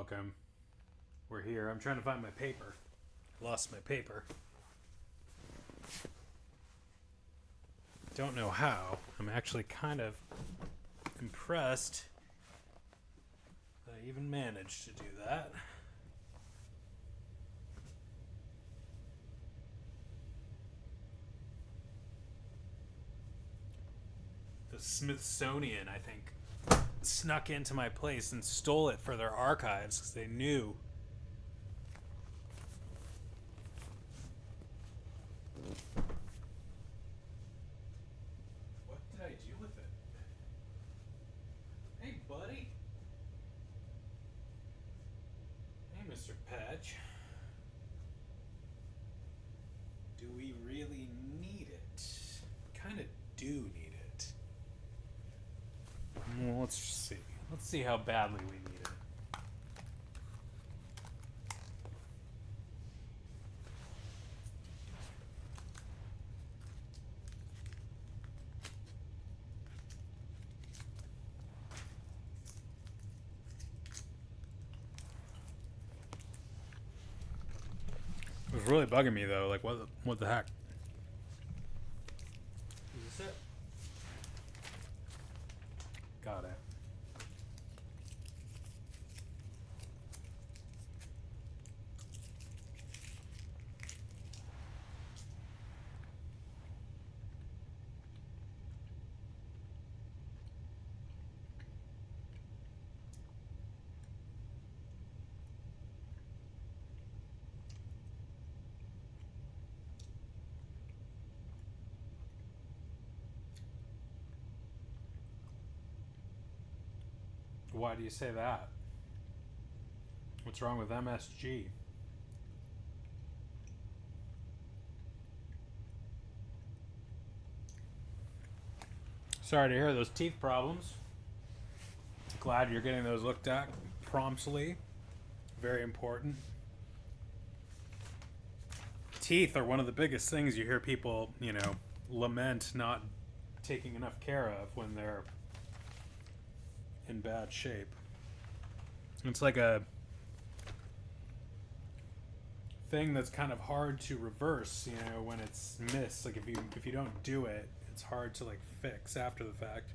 welcome. We're here. I'm trying to find my paper. Lost my paper. Don't know how. I'm actually kind of impressed that I even managed to do that. The Smithsonian, I think, snuck into my place and stole it for their archives because they knew. What did I do with it? Hey, buddy. Hey, Mr. Patch. Do we really need it? Kind of do need it. Well, let's see. Let's see how badly we need it. It was really bugging me though. Like, what the heck? Is this it? Got it. Why do you say that? What's wrong with MSG? Sorry to hear those teeth problems. Glad you're getting those looked at promptly. Very important. Teeth are one of the biggest things you hear people, lament not taking enough care of when they're in bad shape. It's like a thing that's kind of hard to reverse, when it's missed. Like if you don't do it, it's hard to fix after the fact.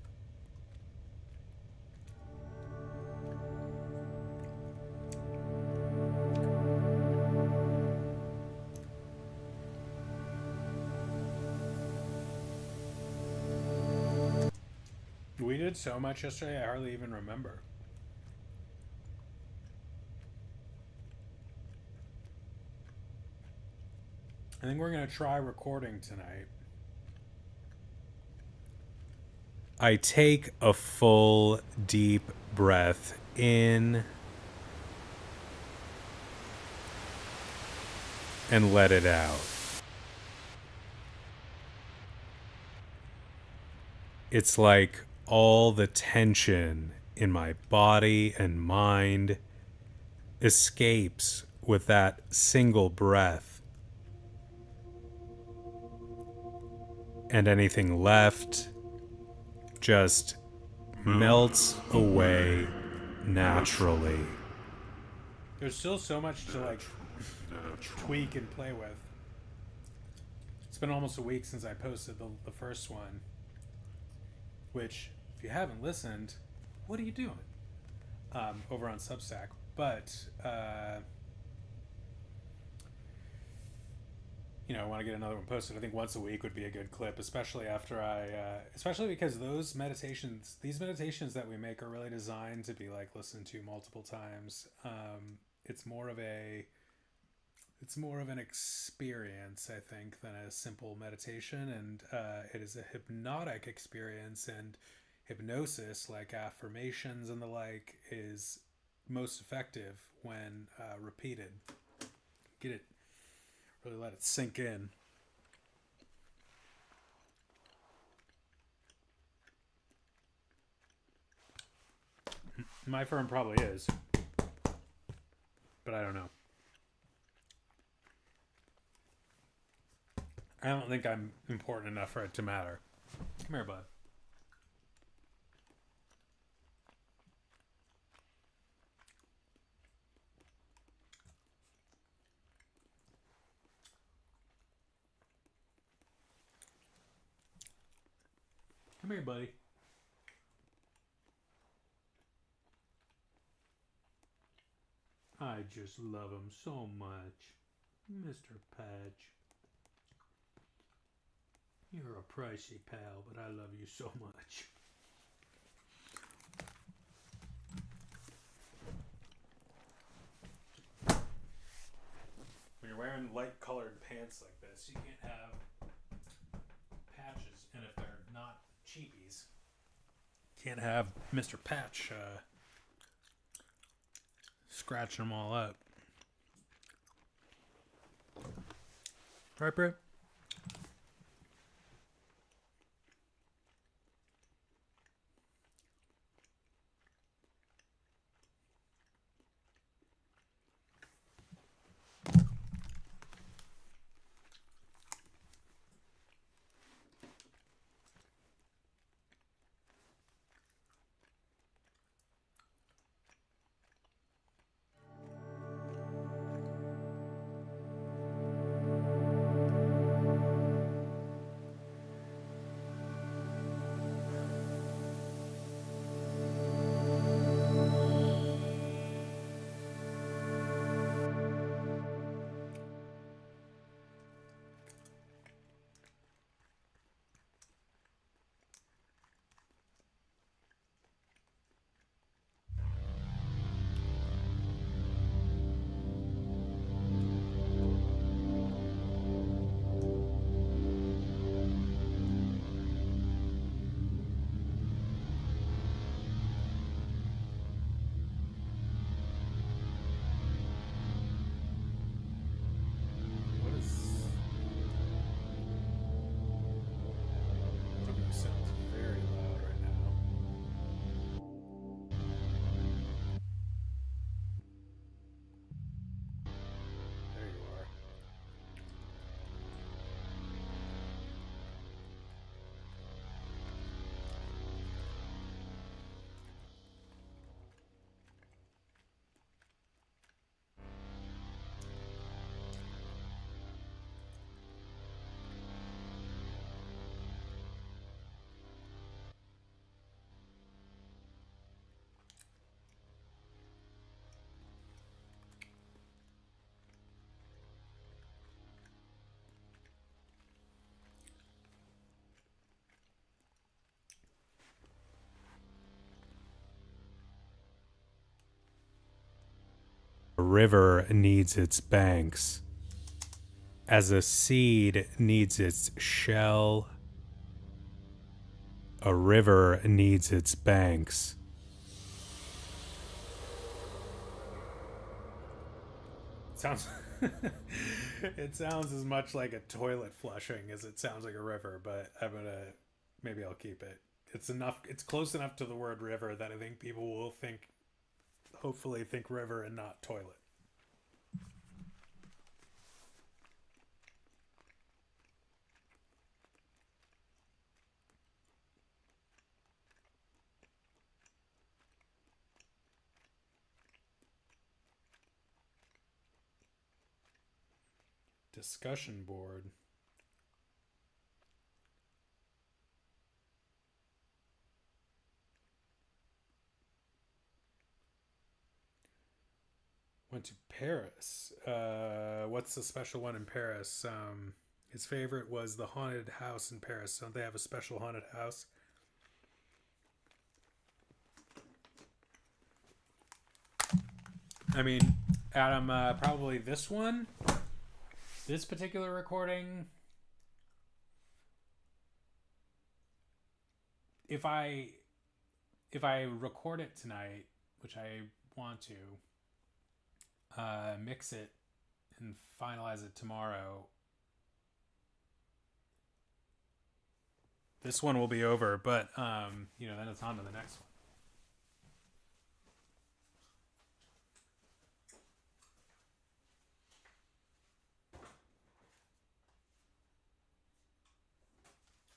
We did so much yesterday, I hardly even remember. I think we're going to try recording tonight. I take a full, deep breath in and let it out. It's like all the tension in my body and mind escapes with that single breath. And anything left just melts away naturally. There's still so much to tweak and play with. It's been almost a week since I posted the first one, which, if you haven't listened, what are you doing? Over on Substack. But I want to get another one posted. I think once a week would be a good clip, especially after especially because these meditations that we make are really designed to be listened to multiple times. It's more of an experience, I think, than a simple meditation, and it is a hypnotic experience, and hypnosis, like affirmations and the like, is most effective when repeated. Get it. Really let it sink in. My firm probably is, but I don't know. I don't think I'm important enough for it to matter. Come here, bud. Come here, buddy. I just love him so much. Mr. Patch. You're a pricey pal, but I love you so much. When you're wearing light colored pants like this, you can't have patches. And if they're not cheapies, can't have Mr. Patch scratching them all up. Right, bro? A river needs its banks, as a seed needs its shell. A river needs its banks. Sounds it sounds as much like a toilet flushing as it sounds like a river, but maybe I'll keep it. It's close enough to the word river that I think people will hopefully think river and not toilet. Discussion board. Went to Paris. What's the special one in Paris? His favorite was the haunted house in Paris. Don't they have a special haunted house? I mean, Adam, probably this one. This particular recording. If I record it tonight, which I want to, mix it and finalize it tomorrow, this one will be over, but then it's on to the next one.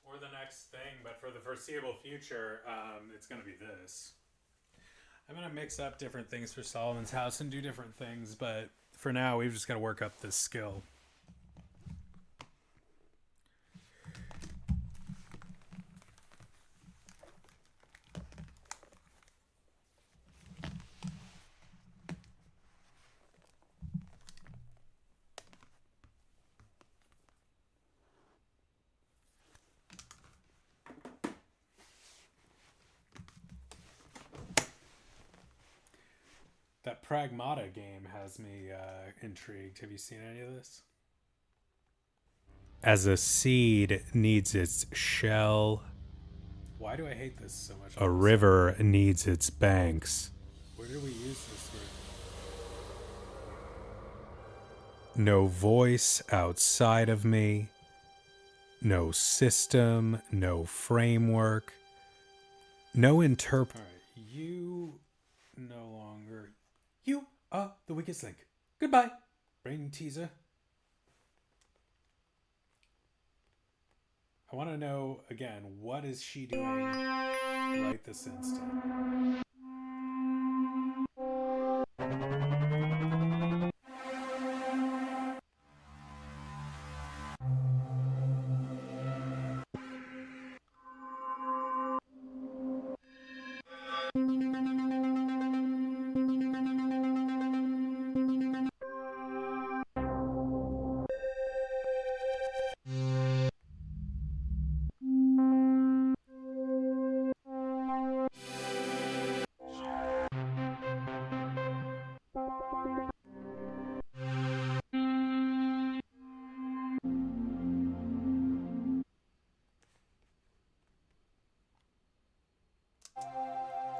Or the next thing, but for the foreseeable future, it's going to be this. I'm going to mix up different things for Solomon's house and do different things, but for now, we've just got to work up this skill. That Pragmata game has me intrigued. Have you seen any of this? As a seed needs its shell, why do I hate this so much? A river needs its banks. Where did we use this word? No voice outside of me, no system, no framework, no interpret. All right, you no longer. You are the weakest link. Goodbye, brain teaser. I want to know, again, what is she doing right this instant?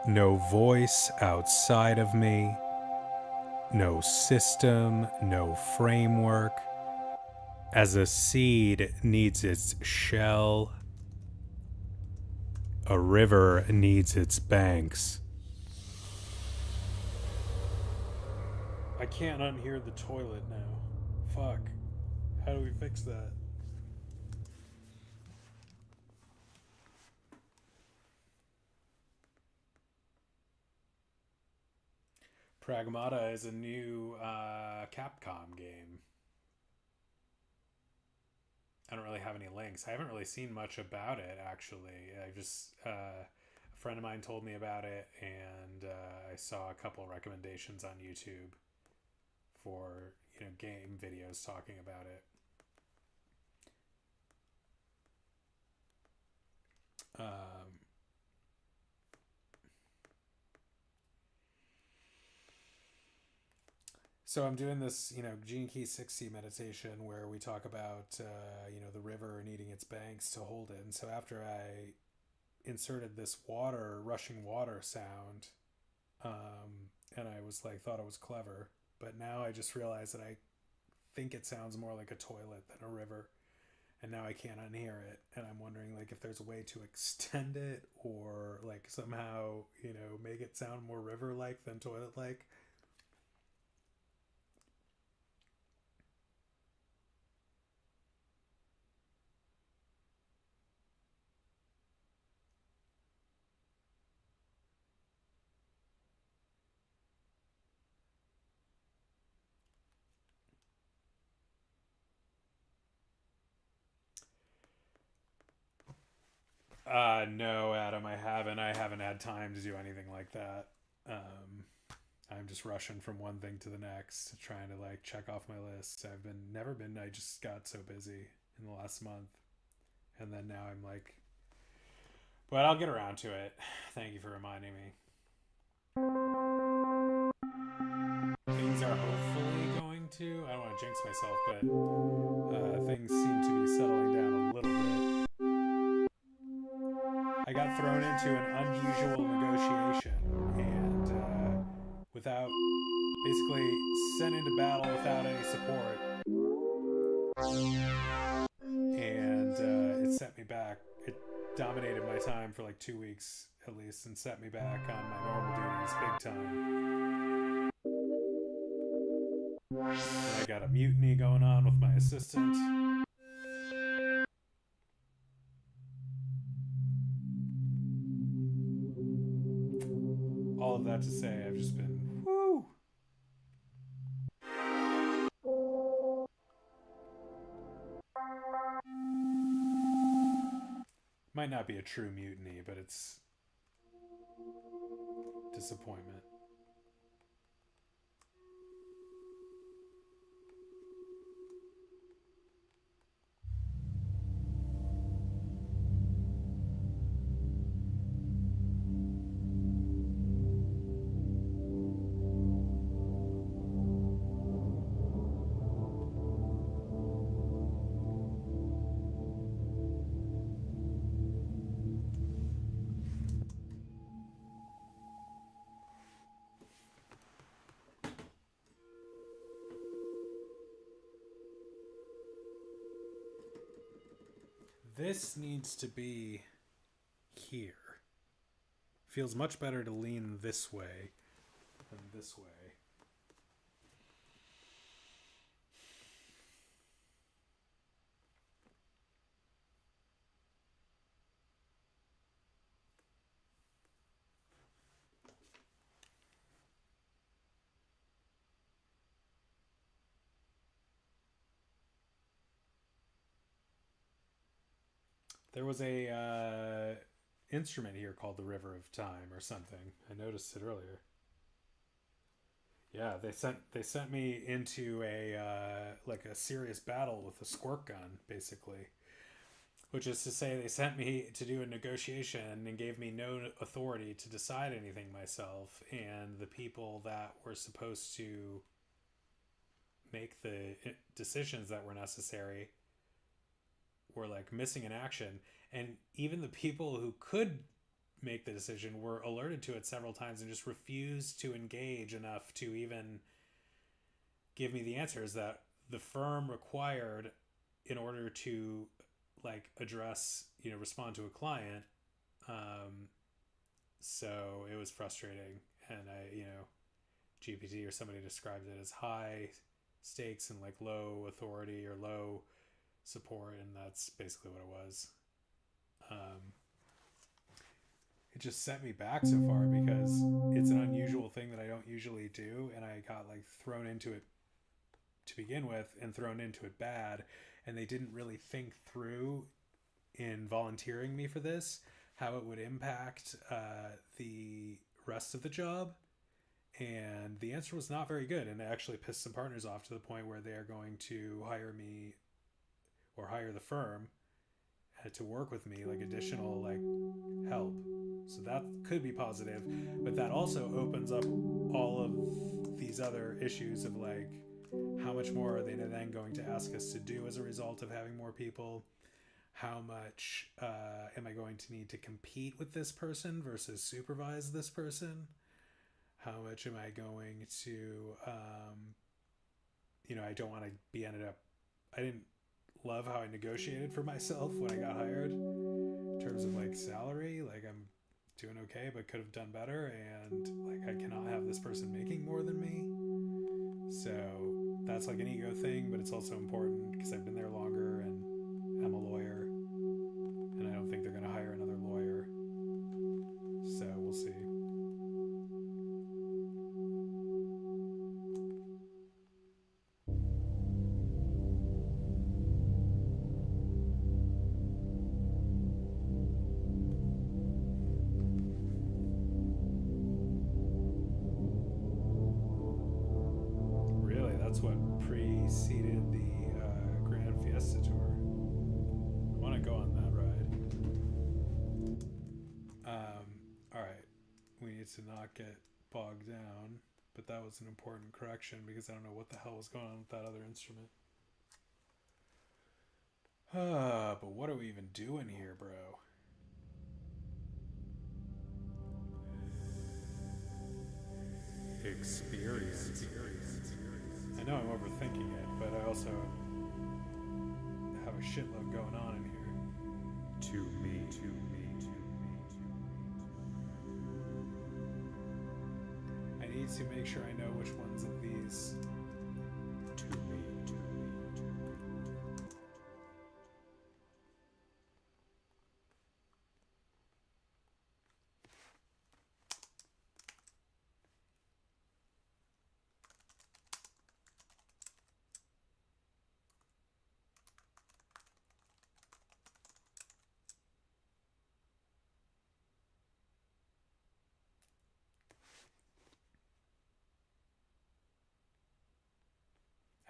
No voice outside of me, no system, no framework. As a seed needs its shell, a river needs its banks. I can't unhear the toilet now. Fuck. How do we fix that? Pragmata is a new Capcom game. I don't really have any links. I haven't really seen much about it, actually. I just a friend of mine told me about it, and I saw a couple recommendations on YouTube for game videos talking about it. So I'm doing this, Gene Key 60 meditation where we talk about, the river needing its banks to hold it. And so after I inserted this rushing water sound, and I was like, thought it was clever, but now I just realized that I think it sounds more like a toilet than a river. And now I can't unhear it. And I'm wondering, like, if there's a way to extend it or, like, somehow, make it sound more river-like than toilet-like. No, Adam, I haven't. I haven't had time to do anything like that. I'm just rushing from one thing to the next, trying to like check off my list. I just got so busy in the last month. And then now I'm like, but I'll get around to it. Thank you for reminding me. Things are hopefully going to, I don't want to jinx myself, but things seem to be settling down a little bit. I got thrown into an unusual negotiation and without basically sent into battle without any support, and it set me back. It dominated my time for like 2 weeks at least and set me back on my normal duties big time. And I got a mutiny going on with my assistant. All of that to say, I've just been woo. Might not be a true mutiny, but it's disappointment. this needs to be here. Feels much better to lean this way than this way. There was a instrument here called the River of Time or something. I noticed it earlier. Yeah, they sent me into a like a serious battle with a squirt gun, basically. Which is to say, they sent me to do a negotiation and gave me no authority to decide anything myself. And the people that were supposed to make the decisions that were necessary were like missing in action. And even the people who could make the decision were alerted to it several times and just refused to engage enough to even give me the answers that the firm required in order to like address, respond to a client. So it was frustrating. And GPT or somebody described it as high stakes and like low authority or low support. And that's basically what it was. It just set me back so far because it's an unusual thing that I don't usually do. And I got like thrown into it to begin with and thrown into it bad. And they didn't really think through in volunteering me for this, how it would impact the rest of the job. And the answer was not very good. And it actually pissed some partners off to the point where they are going to hire me or hire the firm to work with me, like additional like help. So that could be positive, but that also opens up all of these other issues of like, how much more are they then going to ask us to do as a result of having more people? How much am I going to need to compete with this person versus supervise this person? How much am I going to, I don't want to be I didn't love how I negotiated for myself when I got hired in terms of like salary. Like I'm doing okay, but could have done better. And like, I cannot have this person making more than me. So that's like an ego thing, but it's also important because I've been there longer and I'm a lawyer and I don't think they're going to hire another lawyer. So we'll see. That's what preceded the Grand Fiesta Tour. I want to go on that ride. Alright. We need to not get bogged down, but that was an important correction because I don't know what the hell was going on with that other instrument. But what are we even doing here, bro? Experience. I know I'm overthinking it, but I also have a shitload going on in here. To me. I need to make sure I know which ones of these. To me.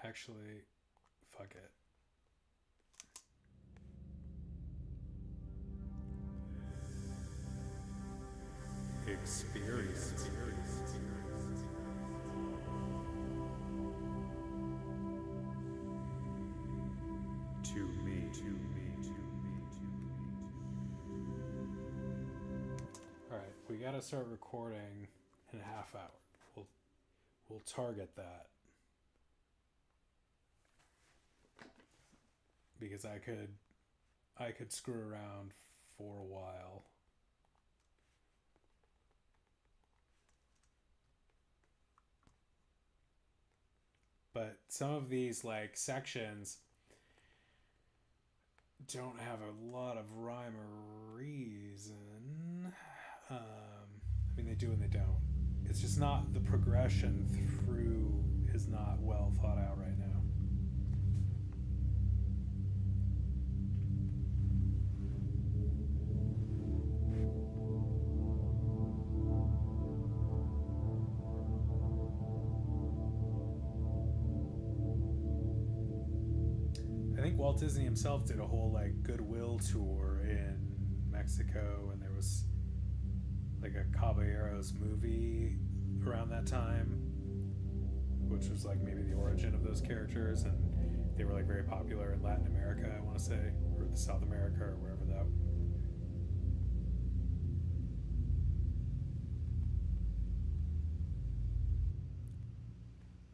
Actually, fuck it. Experience. To me. Alright, we gotta start recording in a half hour. We'll target that. Because I could I could screw around for a while. But some of these like sections don't have a lot of rhyme or reason. I mean, they do and they don't. It's just not, the progression through is not well thought out right now. I think Walt Disney himself did a whole like goodwill tour in Mexico, and there was like a Caballeros movie around that time, which was like maybe the origin of those characters, and they were like very popular in Latin America, I want to say, or South America, or wherever that.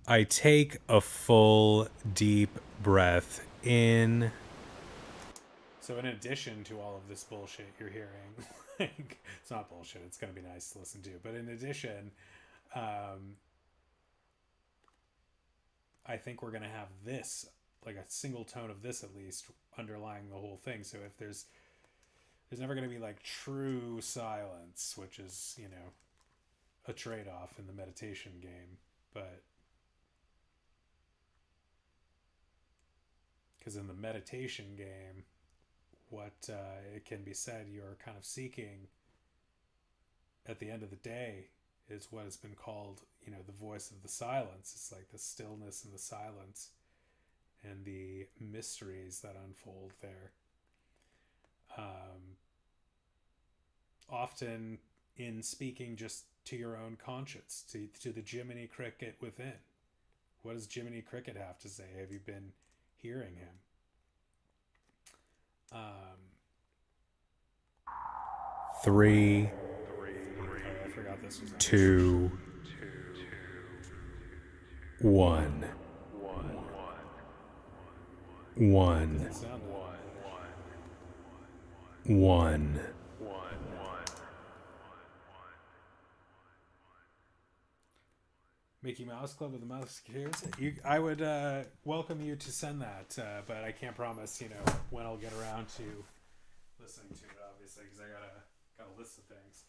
I take a full deep breath in. So in addition to all of this bullshit you're hearing, like, it's not bullshit, it's going to be nice to listen to, but in addition, I think we're going to have this, like a single tone of this at least, underlying the whole thing. So if there's never going to be like true silence, which is, you know, a trade-off in the meditation game, but because in the meditation game, what it can be said you're kind of seeking at the end of the day is what has been called, you know, the voice of the silence. It's like the stillness and the silence and the mysteries that unfold there. Often in speaking just to your own conscience, to the Jiminy Cricket within. What does Jiminy Cricket have to say? Have you been hearing him? Three, I forgot this was 2, 1, 1, 1. Mickey Mouse Club of the Musketeers. I would welcome you to send that, but I can't promise, you know, when I'll get around to listening to it, obviously, because I got a list of things.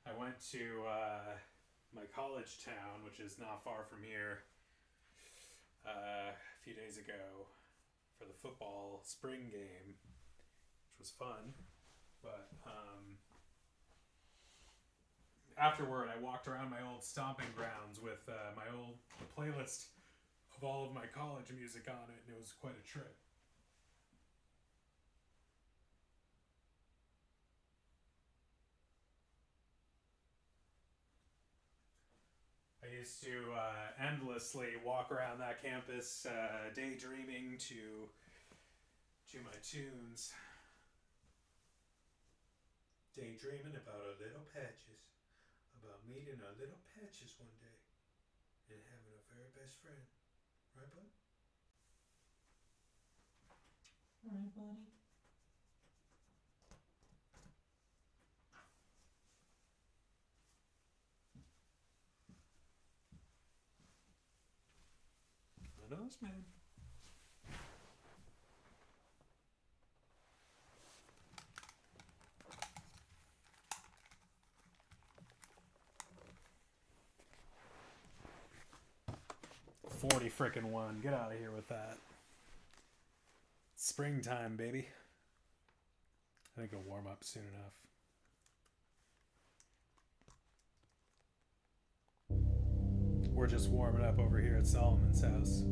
I went to my college town, which is not far from here, a few days ago for the football spring game, which was fun. But afterward, I walked around my old stomping grounds with my old playlist of all of my college music on it, and it was quite a trip. I used to endlessly walk around that campus, daydreaming to my tunes. Daydreaming about our little patches, about meeting our little patches one day, and having a very best friend. Right, bud? Right, buddy. I know this man. 40 frickin' one. Get out of here with that. Springtime, baby. I think it'll warm up soon enough. We're just warming up over here at Solomon's house.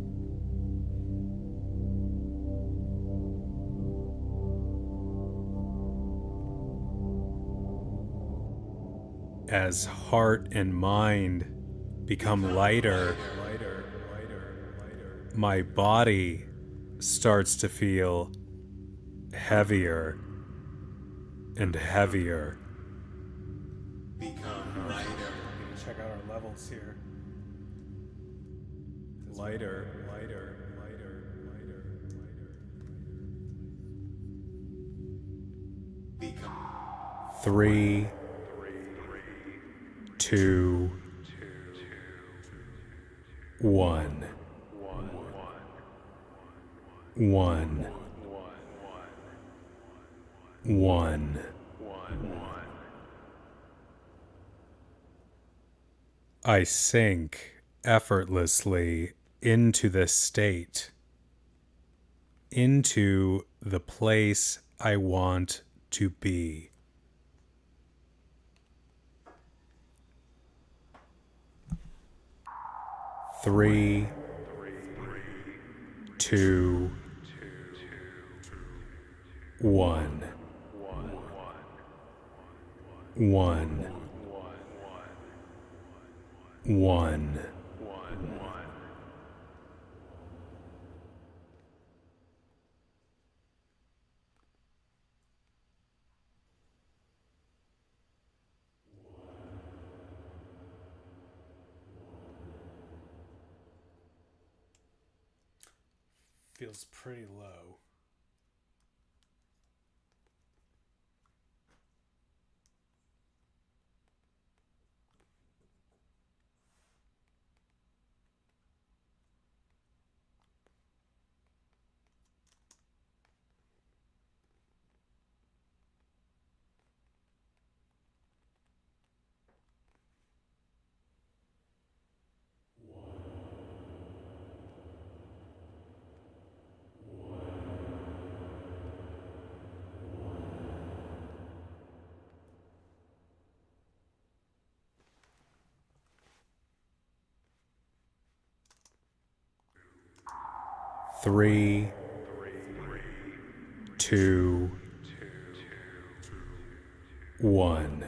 As heart and mind become lighter, my body starts to feel heavier and heavier. Become lighter. Check out our levels here. Lighter, lighter, lighter, lighter, lighter. Become 3, 2, 1. 1. 1. I sink effortlessly into this state, into the place I want to be. Three, 2, 1. 1. 1. Feels pretty low. Three, 2, 1.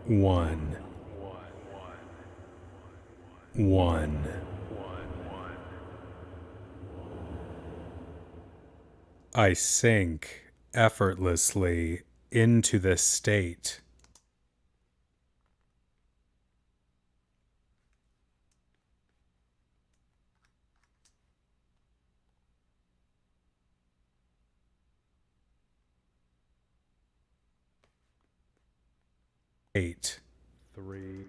1. 1. I sink effortlessly into this state. Eight. 3.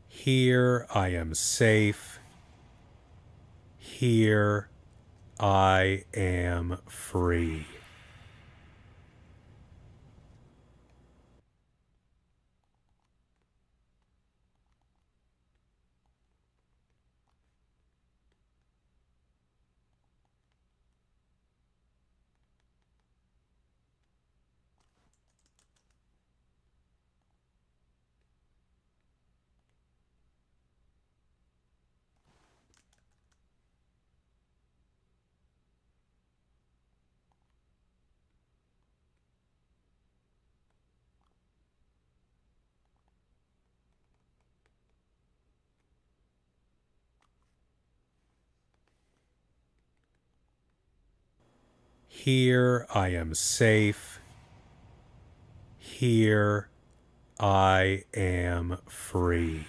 Here I am safe. Here I am free. Here I am safe. Here I am free.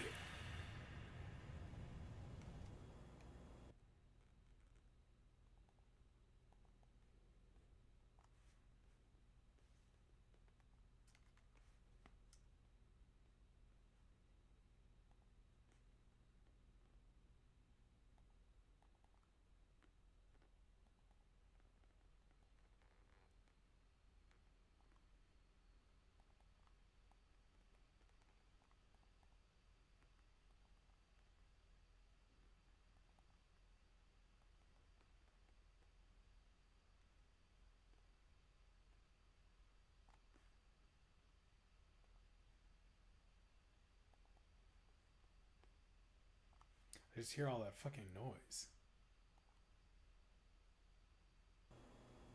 I just hear all that fucking noise.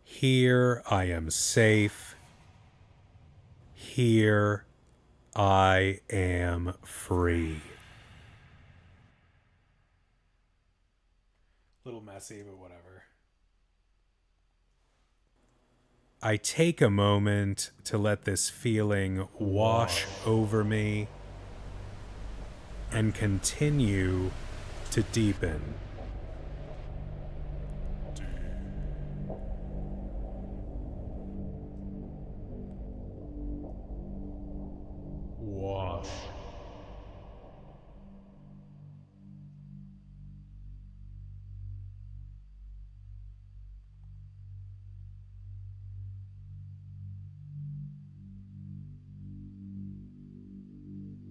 Here I am safe. Here I am free. Little messy, but whatever. I take a moment to let this feeling wash over me and continue to deepen. Wash.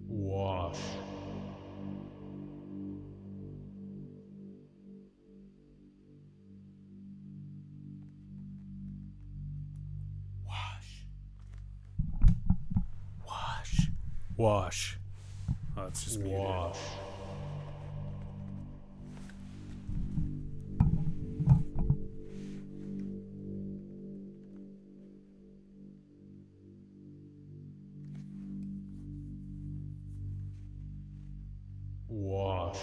Wash. Wash. Wash. Wash. Oh, it's just wash. Wash.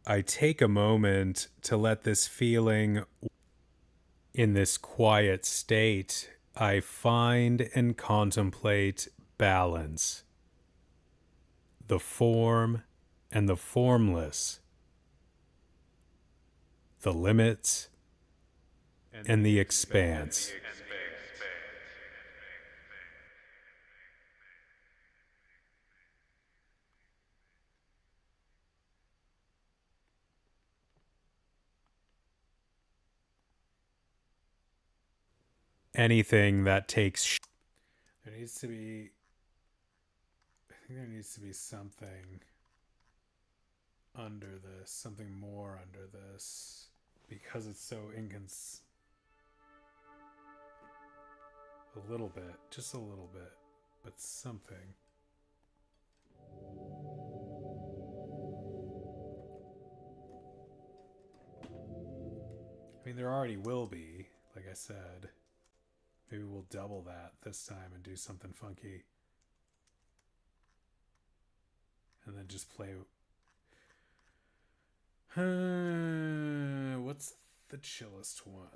I take a moment to let this feeling. In this quiet state, I find and contemplate balance, the form and the formless, the limits and the expanse. Anything that takes. There needs to be. I think there needs to be something under this, something more under this, because it's so a little bit, just a little bit, but something. I mean, there already will be, like I said. Maybe we'll double that this time and do something funky. And then just play. What's the chillest one?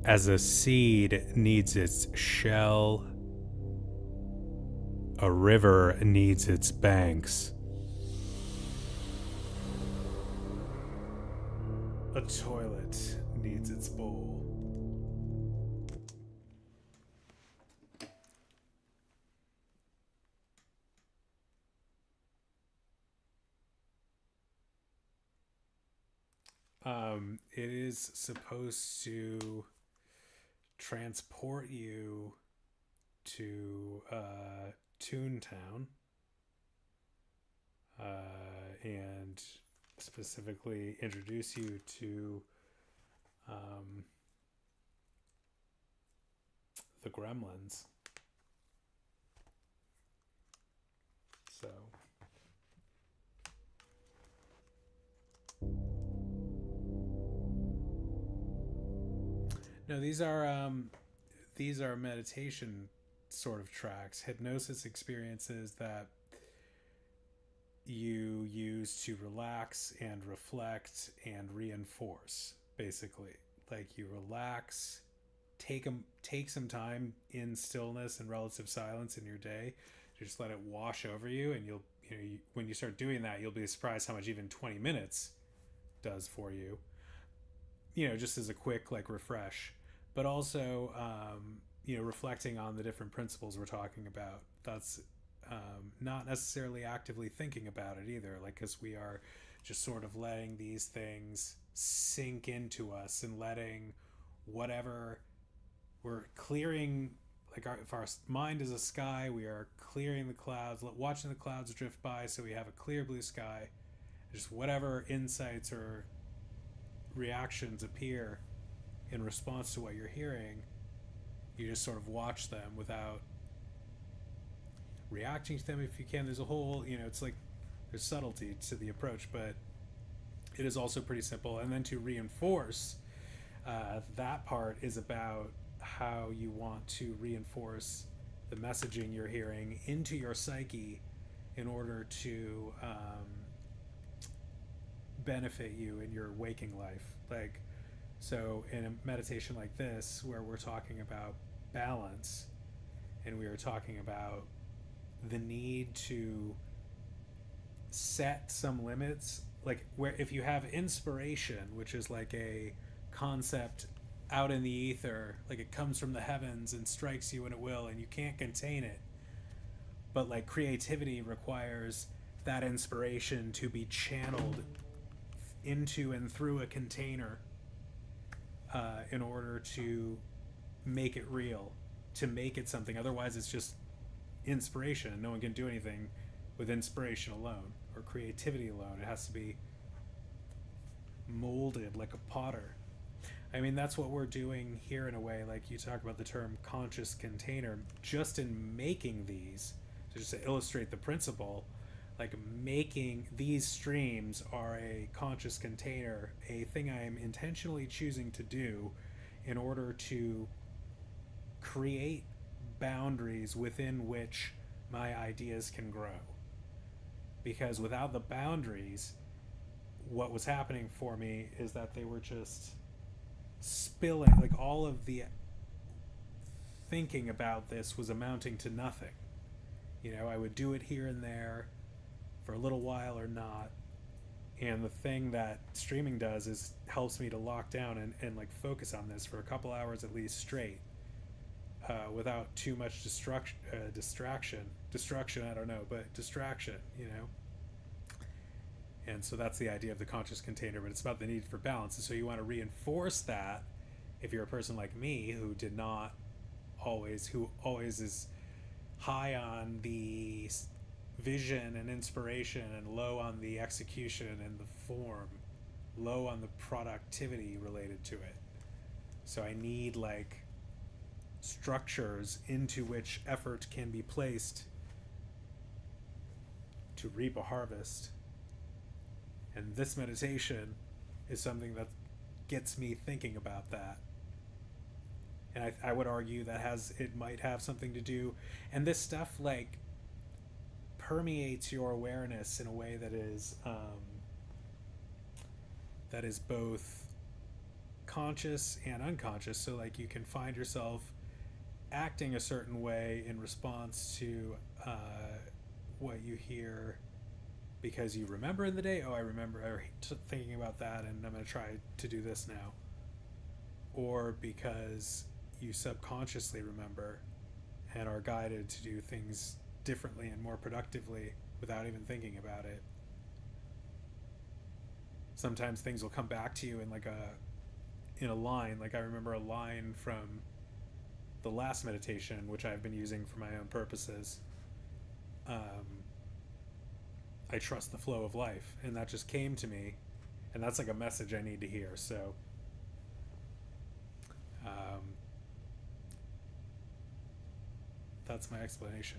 As a seed needs its shell, a river needs its banks. A toilet needs its bowl. It is supposed to transport you to Toontown, and specifically introduce you to the Gremlins. So no, these are meditation sort of tracks, hypnosis experiences that you use to relax and reflect and reinforce, basically. Like, you relax take some time in stillness and relative silence in your day, just let it wash over you, and when you start doing that, you'll be surprised how much even 20 minutes does for you. Just as a quick like refresh, but also reflecting on the different principles we're talking about. That's not necessarily actively thinking about it either, like, because we are just sort of letting these things sink into us and letting whatever we're clearing, like if our mind is a sky, we are clearing the clouds, watching the clouds drift by so we have a clear blue sky. Just whatever insights or reactions appear in response to what you're hearing, you just sort of watch them without reacting to them if you can. There's a whole, it's like there's subtlety to the approach, but it is also pretty simple. And then to reinforce that part is about how you want to reinforce the messaging you're hearing into your psyche in order to benefit you in your waking life. Like, so in a meditation like this, where we're talking about balance and we are talking about the need to set some limits, like where if you have inspiration, which is like a concept out in the ether, like it comes from the heavens and strikes you when it will, and you can't contain it. But like creativity requires that inspiration to be channeled into and through a container in order to make it real, to make it something. Otherwise, it's just inspiration. No one can do anything with inspiration alone or creativity alone. It has to be molded like a potter. I mean, that's what we're doing here in a way. Like you talk about the term conscious container, just in making these, so just to illustrate the principle, like making these streams are a conscious container, a thing I am intentionally choosing to do in order to create boundaries within which my ideas can grow. Because without the boundaries, what was happening for me is that they were just spilling, like all of the thinking about this was amounting to nothing. I would do it here and there for a little while or not, and the thing that streaming does is helps me to lock down and like focus on this for a couple hours at least straight, without too much distraction, I don't know, but distraction, And so that's the idea of the conscious container, but it's about the need for balance. And so you want to reinforce that if you're a person like me who always is high on the vision and inspiration and low on the execution and the form, low on the productivity related to it. So I need like structures into which effort can be placed to reap a harvest. And this meditation is something that gets me thinking about that. And I would argue that it might have something to do, and this stuff like permeates your awareness in a way that is both conscious and unconscious. So like you can find yourself acting a certain way in response to what you hear, because you remember in the day, I remember thinking about that and I'm going to try to do this now. Or because you subconsciously remember and are guided to do things differently and more productively without even thinking about it. Sometimes things will come back to you in a line. Like I remember a line from the last meditation, which I've been using for my own purposes. I trust the flow of life, and that just came to me, and that's like a message I need to hear. So that's my explanation.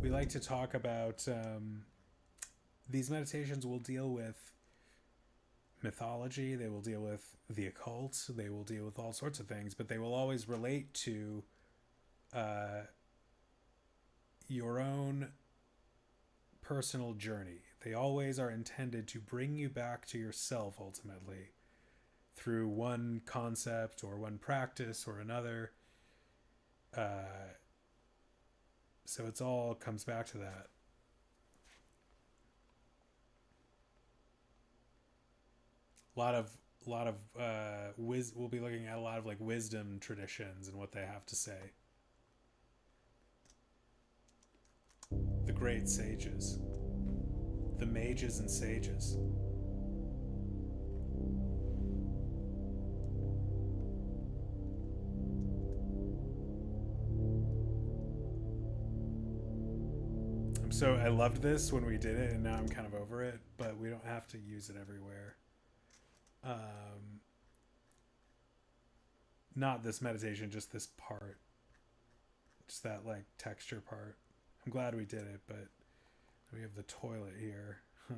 we like to talk about these meditations will deal with mythology, they will deal with the occult, they will deal with all sorts of things, but they will always relate to your own personal journey. They always are intended to bring you back to yourself ultimately through one concept or one practice or another. So it's all comes back to that. We'll be looking at a lot of like wisdom traditions and what they have to say. The great sages, the mages and sages. So I loved this when we did it, and now I'm kind of over it, but we don't have to use it everywhere. Not this meditation, just this part. Just that like texture part. I'm glad we did it, but we have the toilet here. Huh.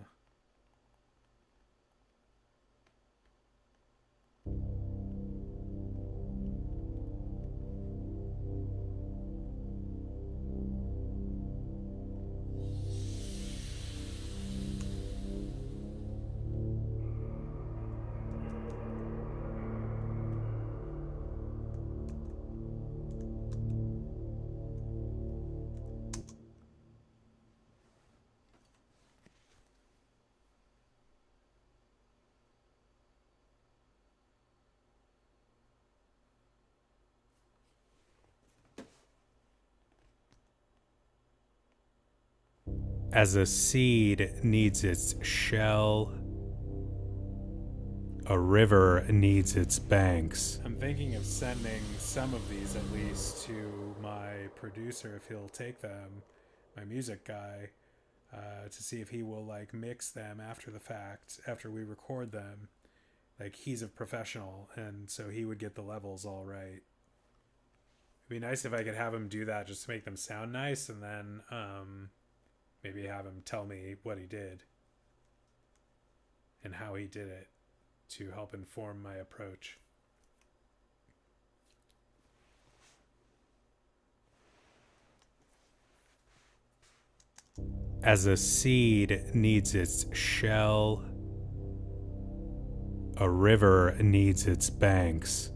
As a seed needs its shell, a river needs its banks. I'm thinking of sending some of these at least to my producer if he'll take them, my music guy, to see if he will like mix them after the fact, after we record them. Like he's a professional, and so he would get the levels all right. It'd be nice if I could have him do that just to make them sound nice, and then maybe have him tell me what he did and how he did it to help inform my approach. As a seed needs its shell, a river needs its banks.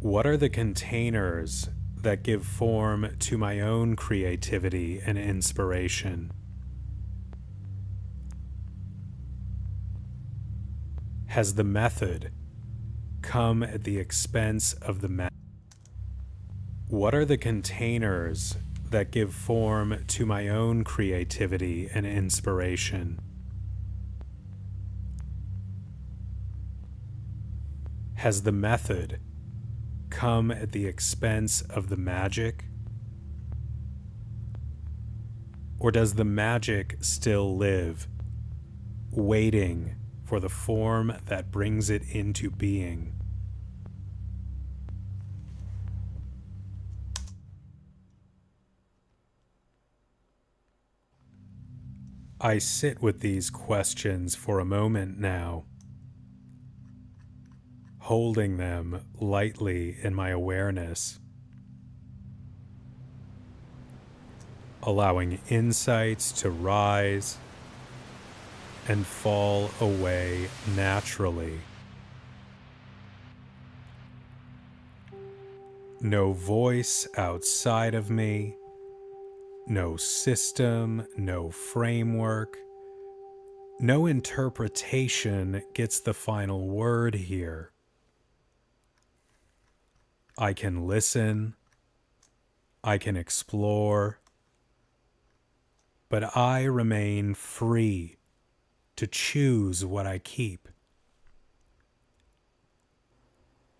What are the containers that give form to my own creativity and inspiration? Has the method come at the expense of the method? What are the containers that give form to my own creativity and inspiration? Has the method come at the expense of the magic? Or does the magic still live, waiting for the form that brings it into being? I sit with these questions for a moment now, holding them lightly in my awareness, allowing insights to rise and fall away naturally. No voice outside of me, no system, no framework, no interpretation gets the final word here. I can listen, I can explore, but I remain free to choose what I keep.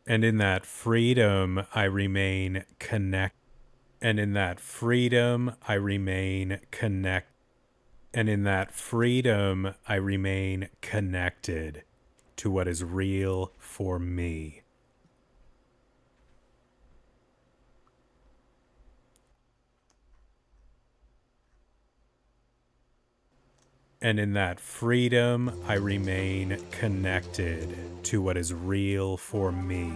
And in that freedom, I remain connected. And in that freedom, I remain connected to what is real for me. And in that freedom, I remain connected to what is real for me.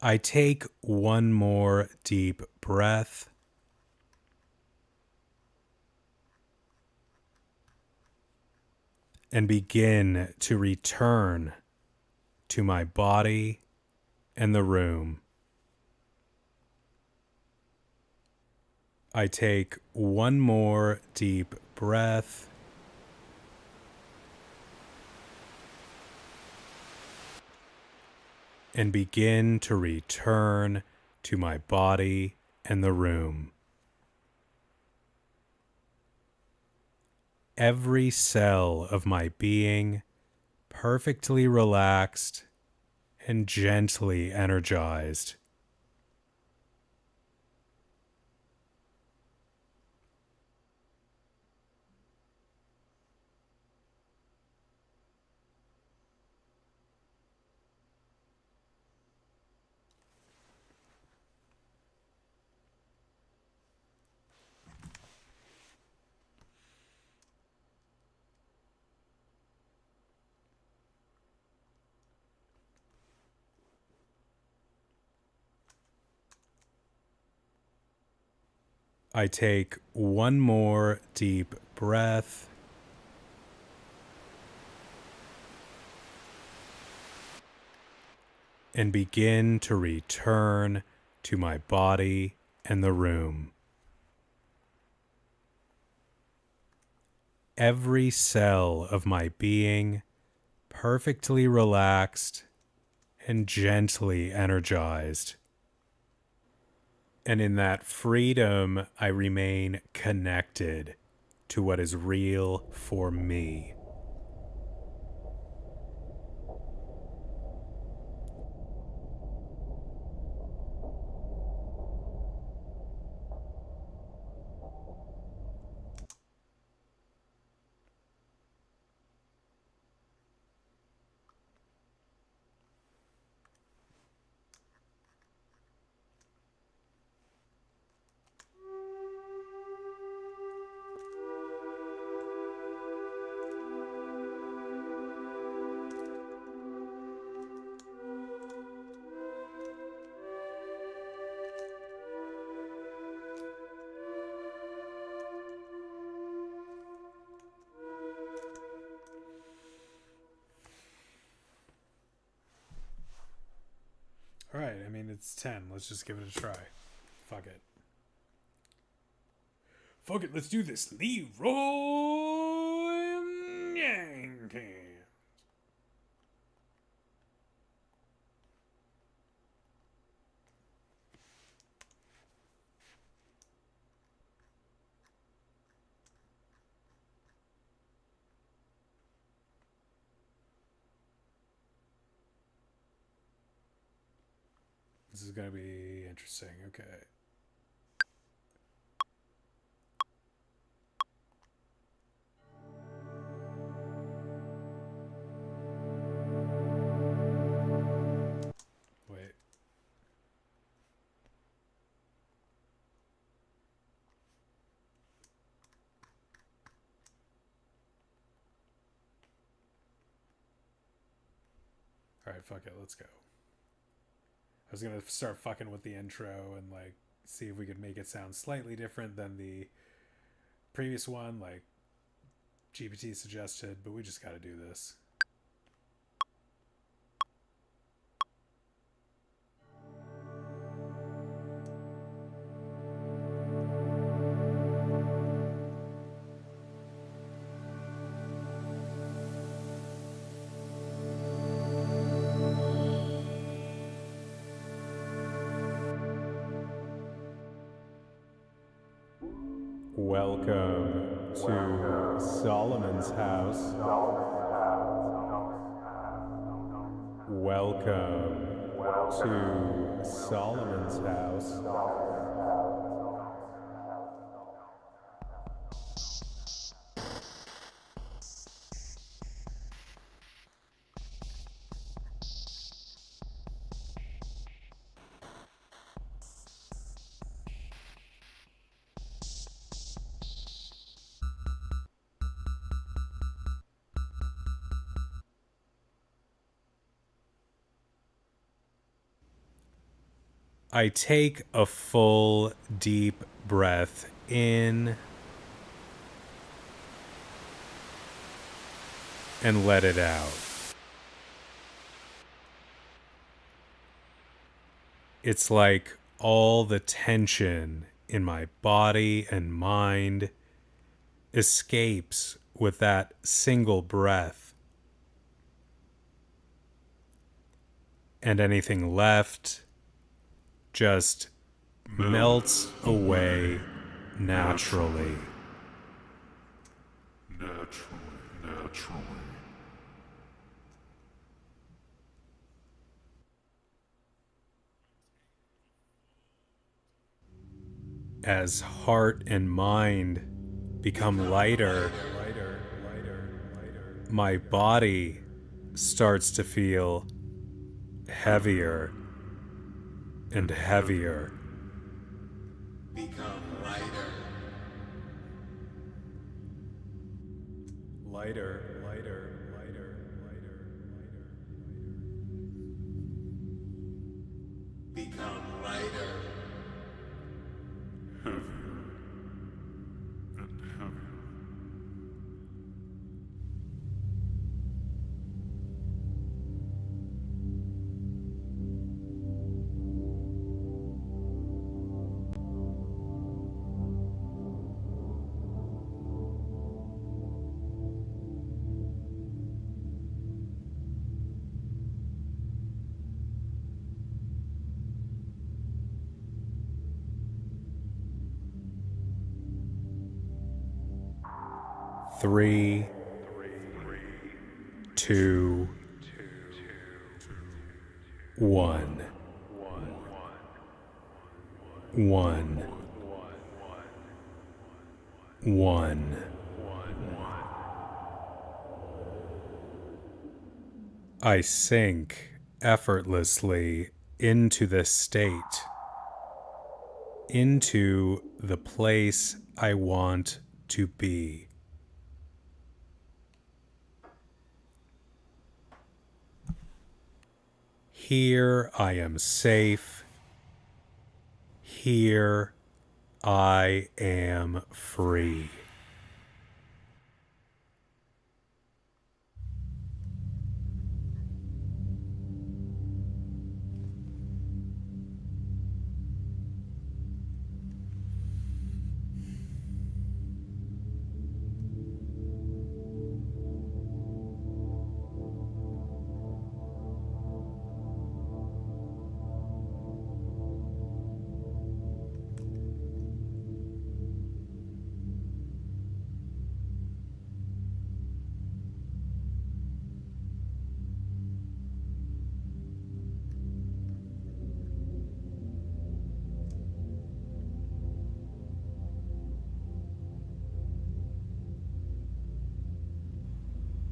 I take one more deep breath and begin to return to my body and the room. I take one more deep breath and begin to return to my body and the room. Every cell of my being perfectly relaxed and gently energized. I take one more deep breath and begin to return to my body and the room. Every cell of my being perfectly relaxed and gently energized. And in that freedom, I remain connected to what is real for me. All right, I mean, it's 10. Let's just give it a try. Fuck it. Fuck it, let's do this. Leroy Jenkins. This is going to be interesting. Okay. Wait. All right, fuck it. Let's go. I was going to start fucking with the intro and, like, see if we could make it sound slightly different than the previous one, like GPT suggested, but we just got to do this. Welcome to Solomon's house. Welcome to Solomon's house. I take a full, deep breath in and let it out. It's like all the tension in my body and mind escapes with that single breath. And anything left just melts away naturally. Naturally. As heart and mind become lighter, my body starts to feel heavier and heavier. Become lighter. Lighter, lighter, lighter, lighter, lighter. Become lighter. Three, two, one. One. I sink effortlessly into this state, into the place I want to be. Here I am safe. Here I am free.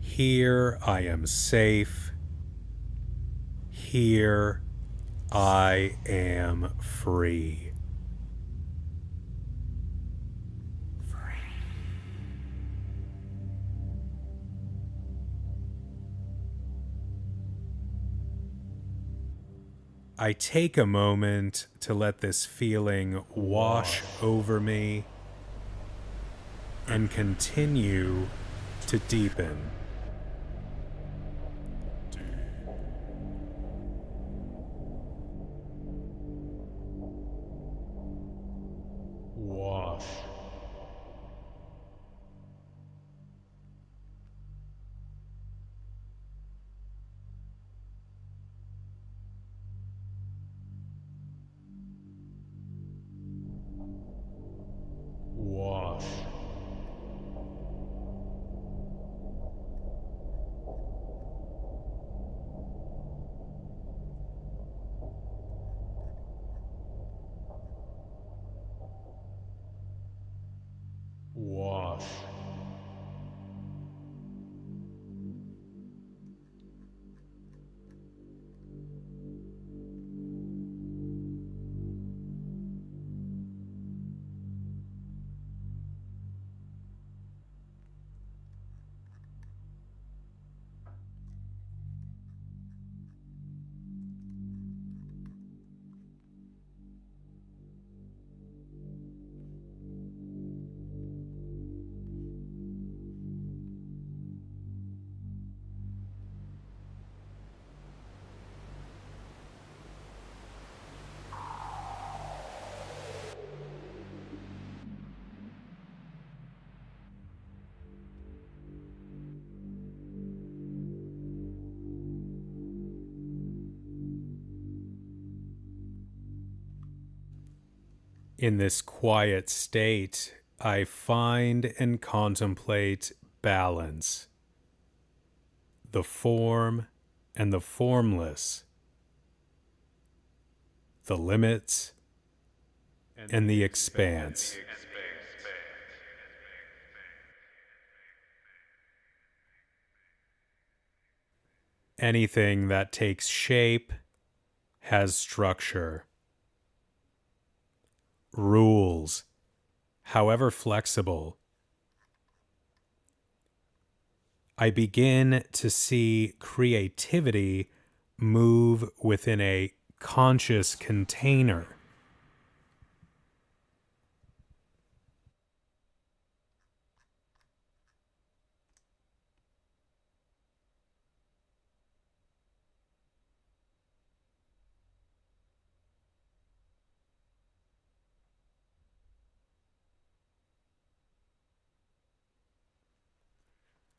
Here I am safe. Here I am free. I take a moment to let this feeling wash over me and continue to deepen. Wash. Wash. In this quiet state, I find and contemplate balance, the form and the formless, the limits and the expanse. Anything that takes shape has structure. Rules, however flexible. I begin to see creativity move within a conscious container.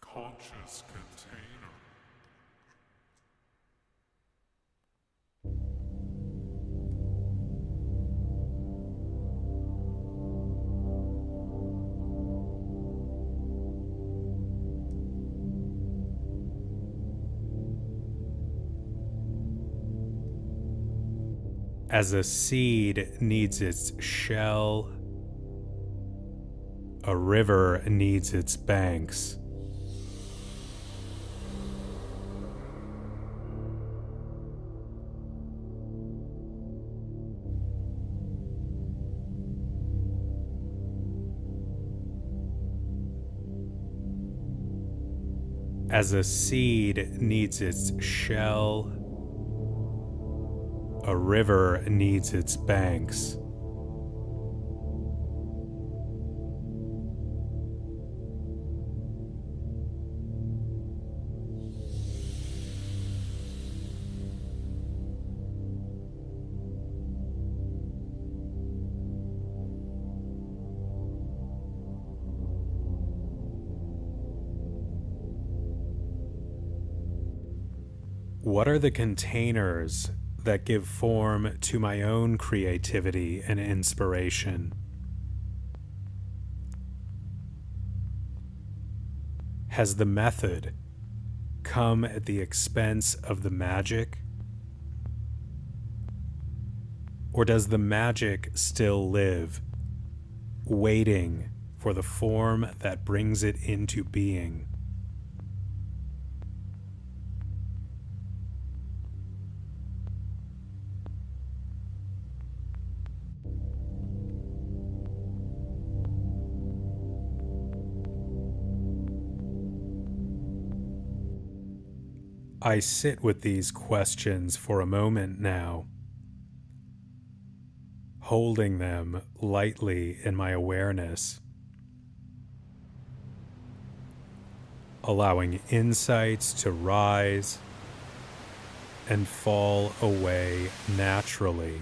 Conscious container. As a seed needs its shell, a river needs its banks. As a seed needs its shell, a river needs its banks. What are the containers that give form to my own creativity and inspiration? Has the method come at the expense of the magic? Or does the magic still live, waiting for the form that brings it into being? I sit with these questions for a moment now, holding them lightly in my awareness, allowing insights to rise and fall away naturally,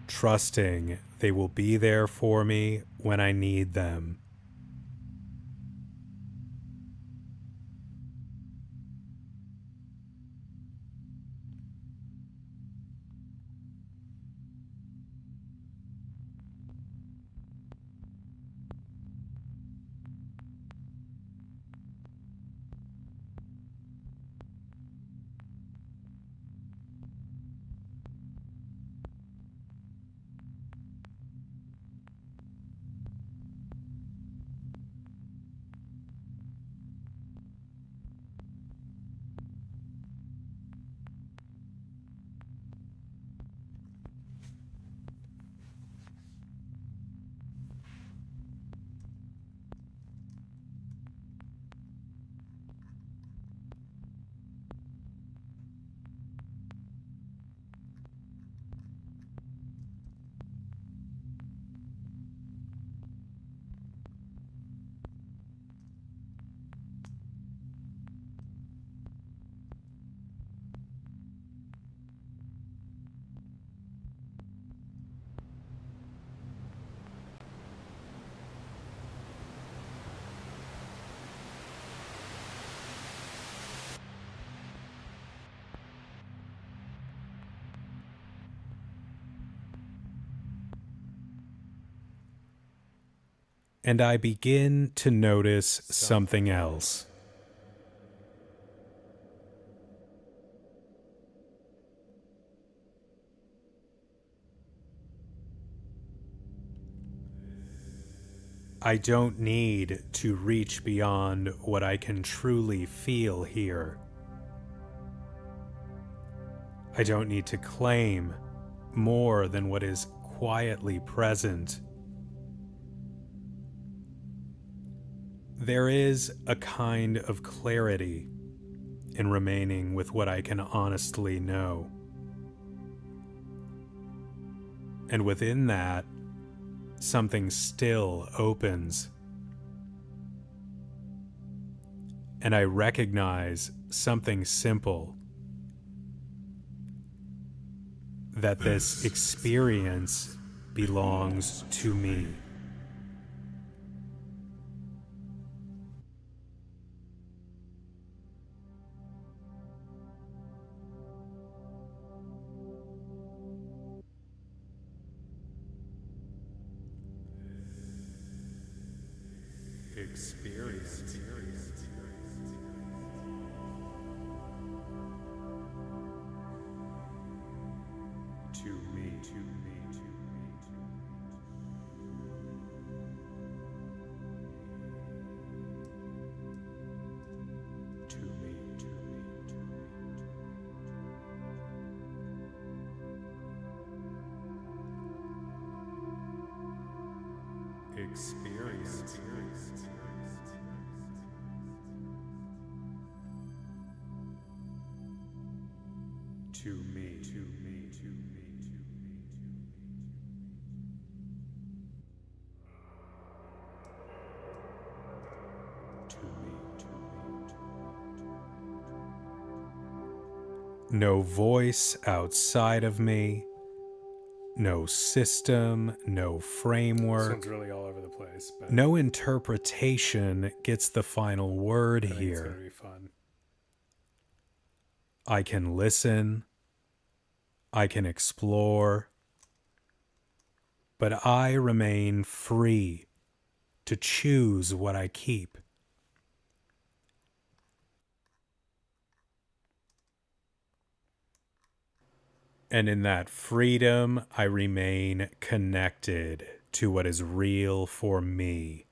trusting they will be there for me when I need them. and I begin to notice something else. I don't need to reach beyond what I can truly feel here. I don't need to claim more than what is quietly present. There is a kind of clarity in remaining with what I can honestly know. And within that, something still opens. And I recognize something simple, that this experience belongs to me. Experience. To me, to me, to me, to me, to me, to me, to me. Experience. To me, to me, to me, to me, to me, to me, to me, to me. No voice outside of me, no system, no framework. This one's really all over the place, but no interpretation gets the final word I think it's here. gonna be fun. I can listen, I can explore, but I remain free to choose what I keep. And in that freedom, I remain connected to what is real for me.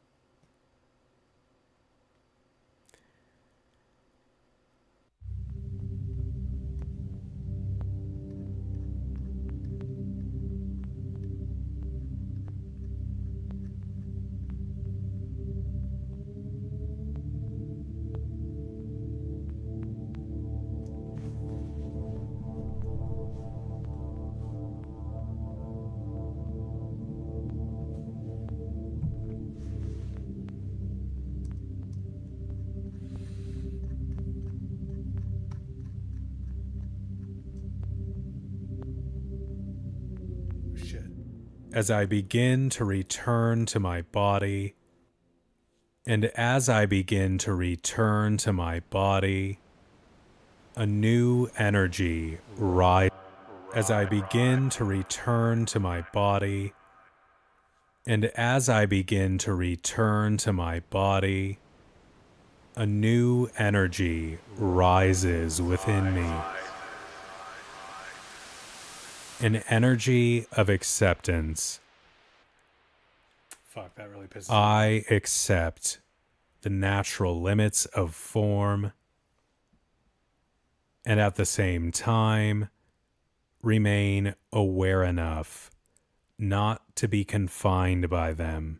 Shit. As I begin to return to my body, and as I begin to return to my body, a new energy rises. As I begin to return to my body, and as I begin to return to my body, a new energy rises within me. An energy of acceptance. Fuck, that really pisses me off. I accept the natural limits of form, and at the same time, remain aware enough not to be confined by them.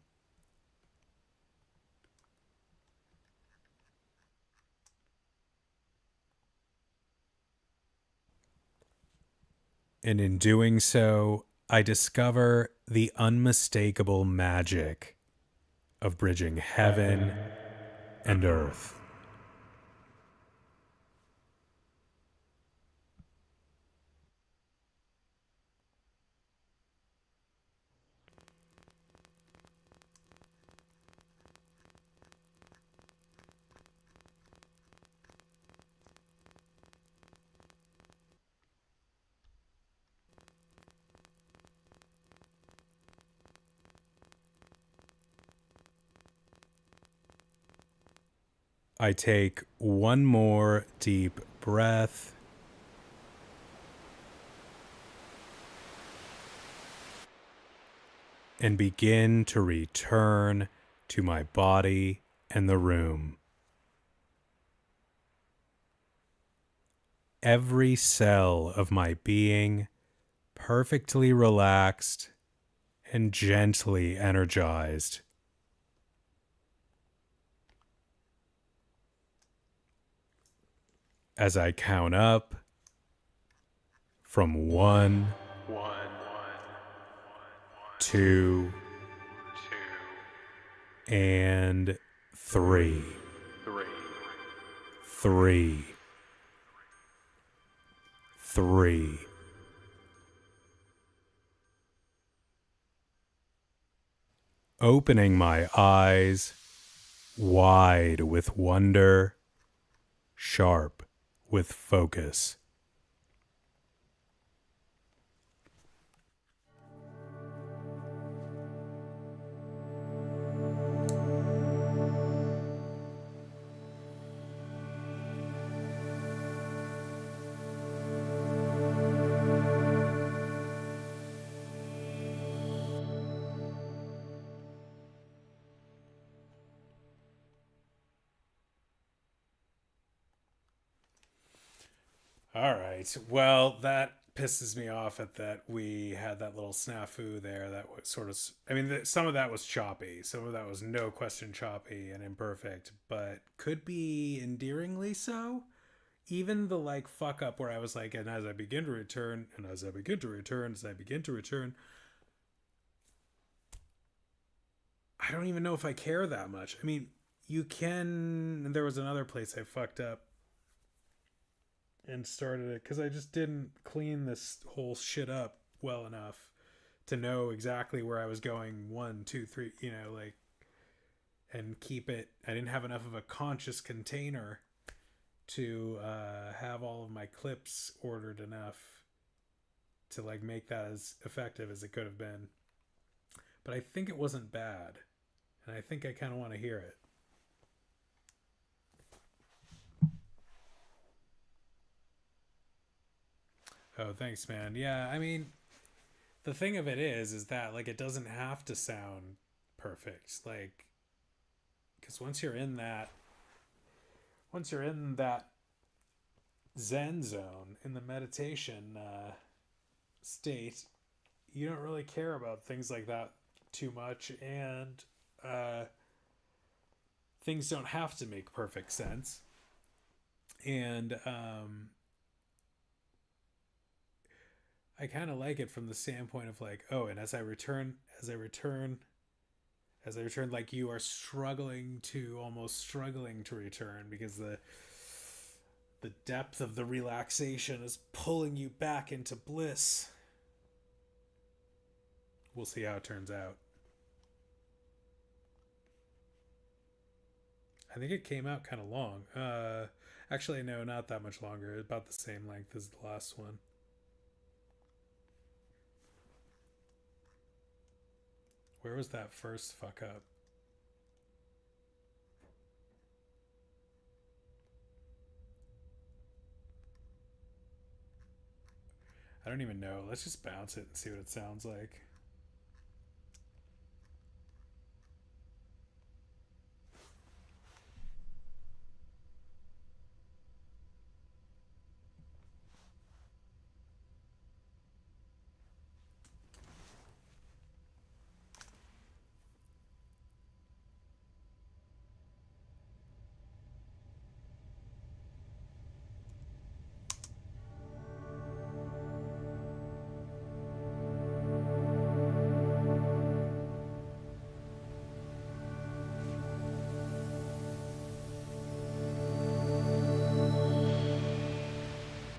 And in doing so, I discover the unmistakable magic of bridging heaven and earth. I take one more deep breath. And begin to return to my body and the room. Every cell of my being perfectly relaxed and gently energized. As I count up from 1, 2, and 3. 3. Opening my eyes wide with wonder, sharp with focus. All right. Well, that pisses me off at that we had that little snafu there that was sort of, I mean, some of that was choppy. Some of that was no question choppy and imperfect, but could be endearingly so. Even the like fuck up where I was like, and as I begin to return, and as I begin to return, as I begin to return, I don't even know if I care that much. I mean, you can, there was another place I fucked up and started it because I just didn't clean this whole shit up well enough to know exactly where I was going 1, 2, 3, you know, like, and keep it. I didn't have enough of a conscious container to have all of my clips ordered enough to like make that as effective as it could have been. But I think it wasn't bad, and I think I kind of want to hear it. Oh, thanks, man. Yeah, I mean, the thing of it is that like it doesn't have to sound perfect, like, because once you're in that Zen zone, in the meditation state, you don't really care about things like that too much, and things don't have to make perfect sense, and I kind of like it from the standpoint of like, oh, and as I return, like you are almost struggling to return because the depth of the relaxation is pulling you back into bliss. We'll see how it turns out. I think it came out kind of long. Actually, no, not that much longer. About the same length as the last one. Where was that first fuck up? I don't even know. Let's just bounce it and see what it sounds like.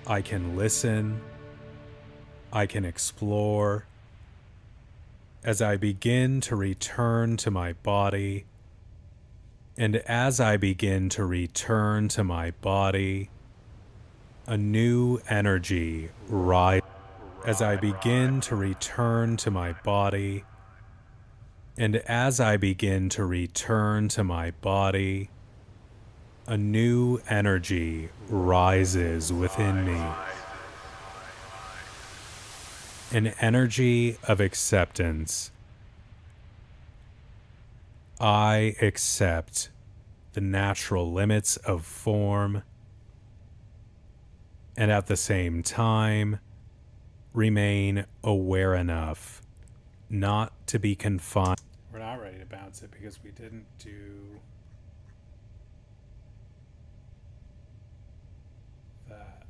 I can listen. I can explore. As I begin to return to my body, and as I begin to return to my body, a new energy rises. As I begin to return to my body, and as I begin to return to my body, A new energy rises within me. An energy of acceptance. I accept the natural limits of form, and at the same time remain aware enough not to be confined. We're not ready to bounce it because we didn't do that.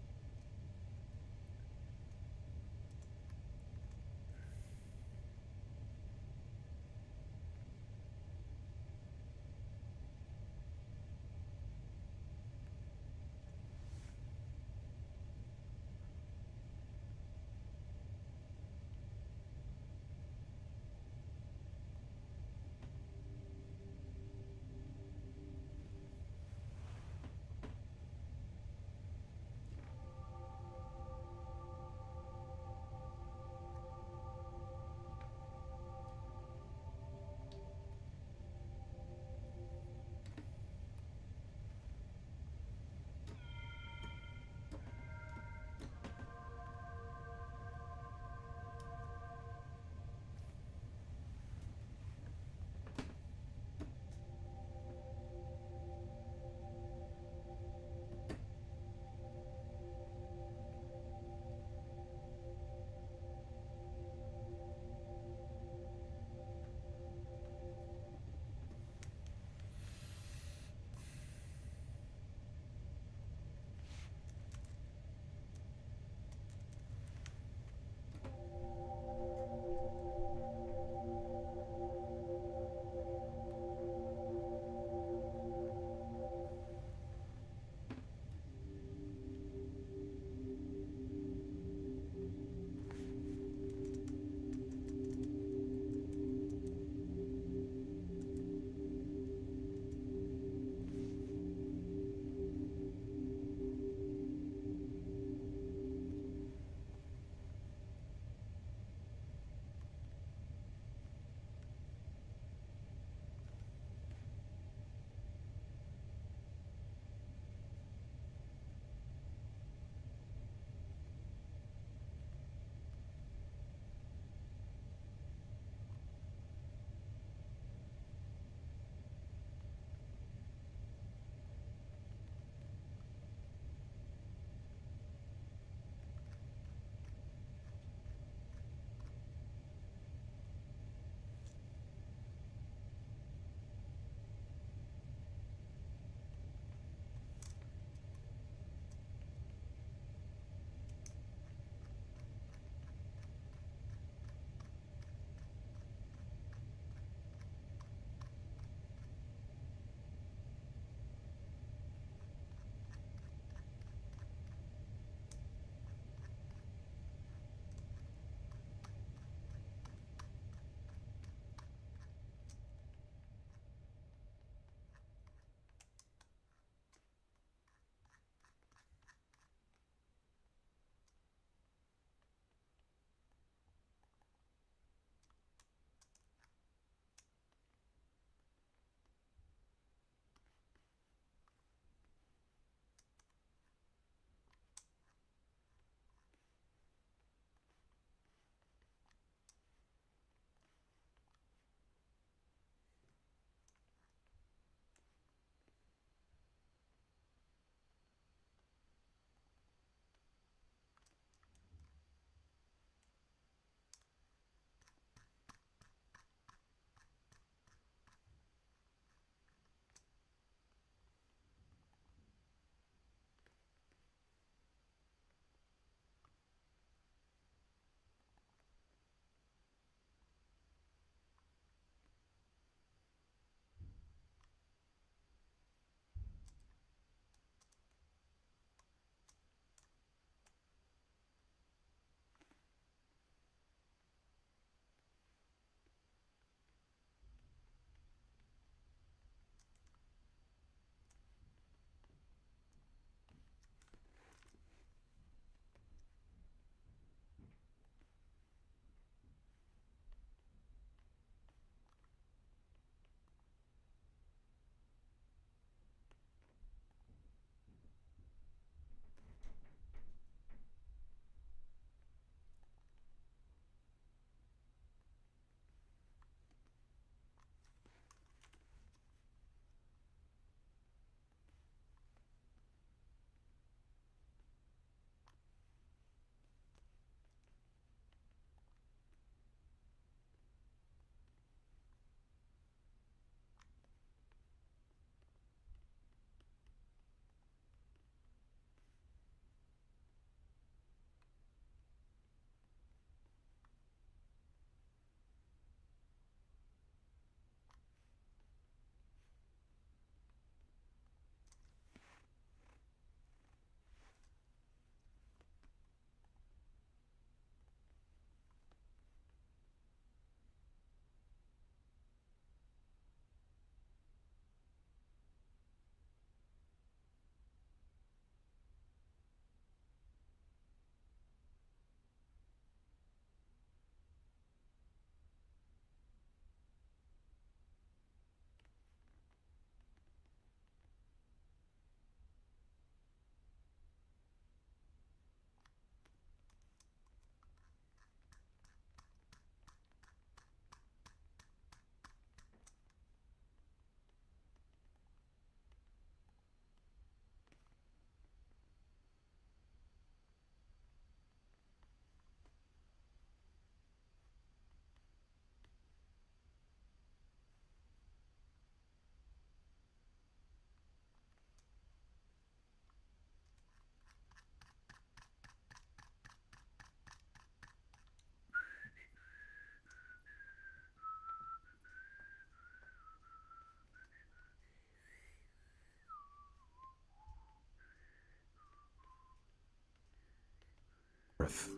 earth.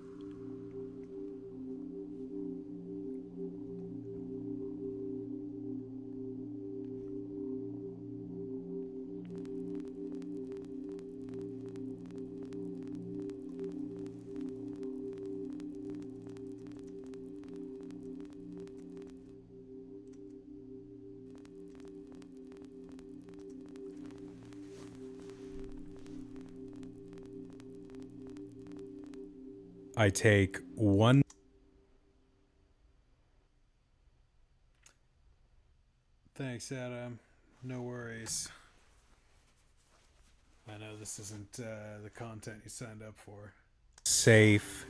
I take one. Thanks, Adam. No worries. I know this isn't the content you signed up for. Safe.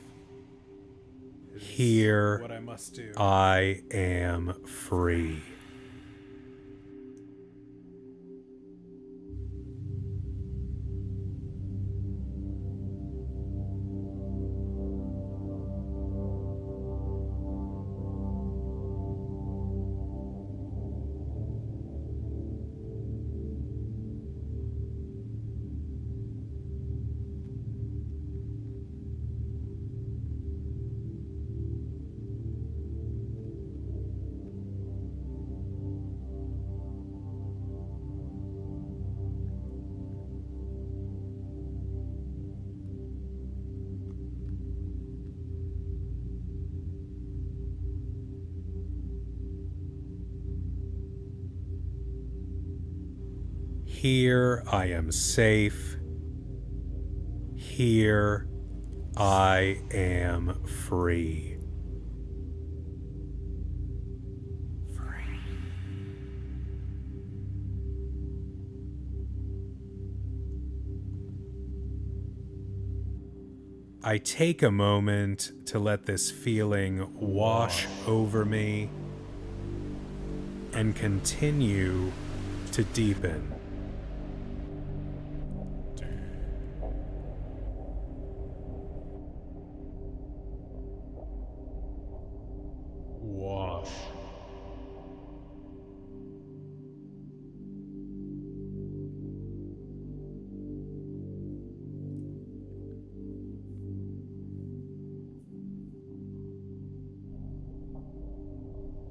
It is Here what I must do. I am free. Here I am safe. Here I am free. I take a moment to let this feeling wash over me and continue to deepen. Wash.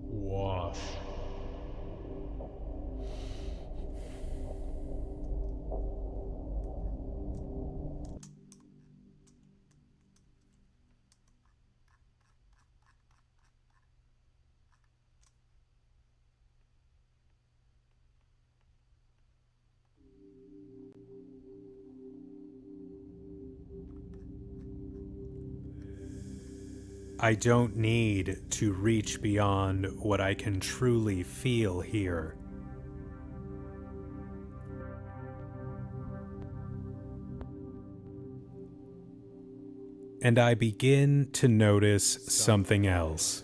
Wash. I don't need to reach beyond what I can truly feel here. And I begin to notice something else.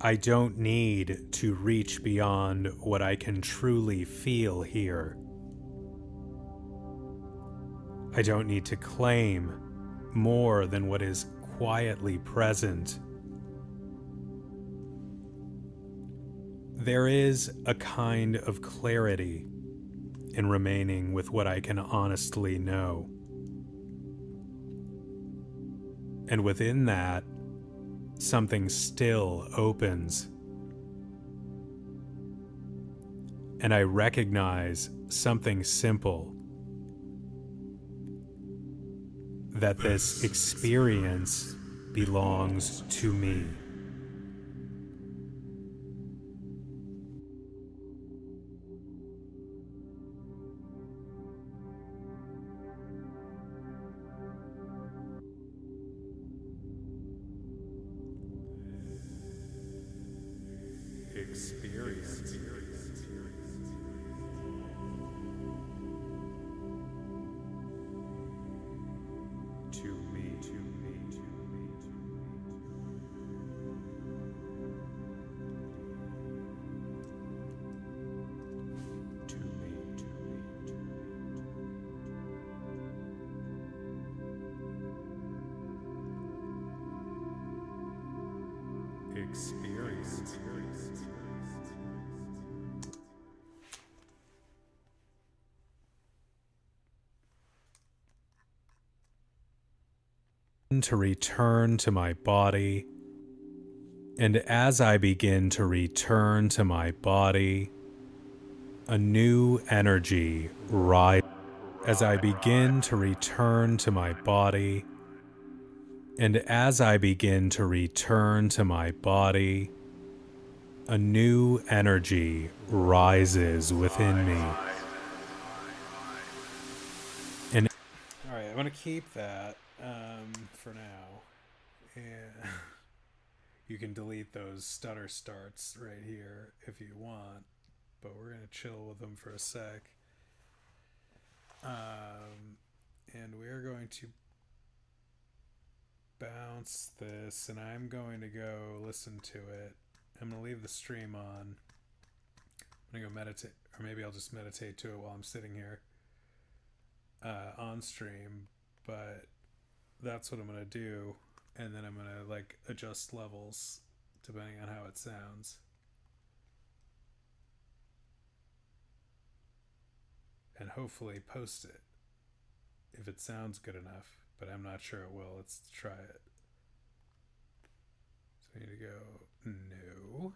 I don't need to reach beyond what I can truly feel here. I don't need to claim more than what is quietly present. There is a kind of clarity in remaining with what I can honestly know. And within that, something still opens. And I recognize something simple. that this experience belongs to me. Experience. To me, to me, to me, to me, to me, to me, to me. Experience. To return to my body, and as I begin to return to my body, a new energy rises. As I begin to return to my body, and as I begin to return to my body, a new energy rises within me. And All right, I'm gonna keep that for now. Yeah, you can delete those stutter starts right here if you want, but we're gonna chill with them for a sec. And we're going to bounce this, and I'm going to go listen to it. I'm gonna leave the stream on. I'm gonna go meditate, or maybe I'll just meditate to it while I'm sitting here on stream. But that's what I'm gonna do, and then I'm gonna like adjust levels depending on how it sounds, and hopefully post it if it sounds good enough. But I'm not sure it will. Let's try it. So we need to go no.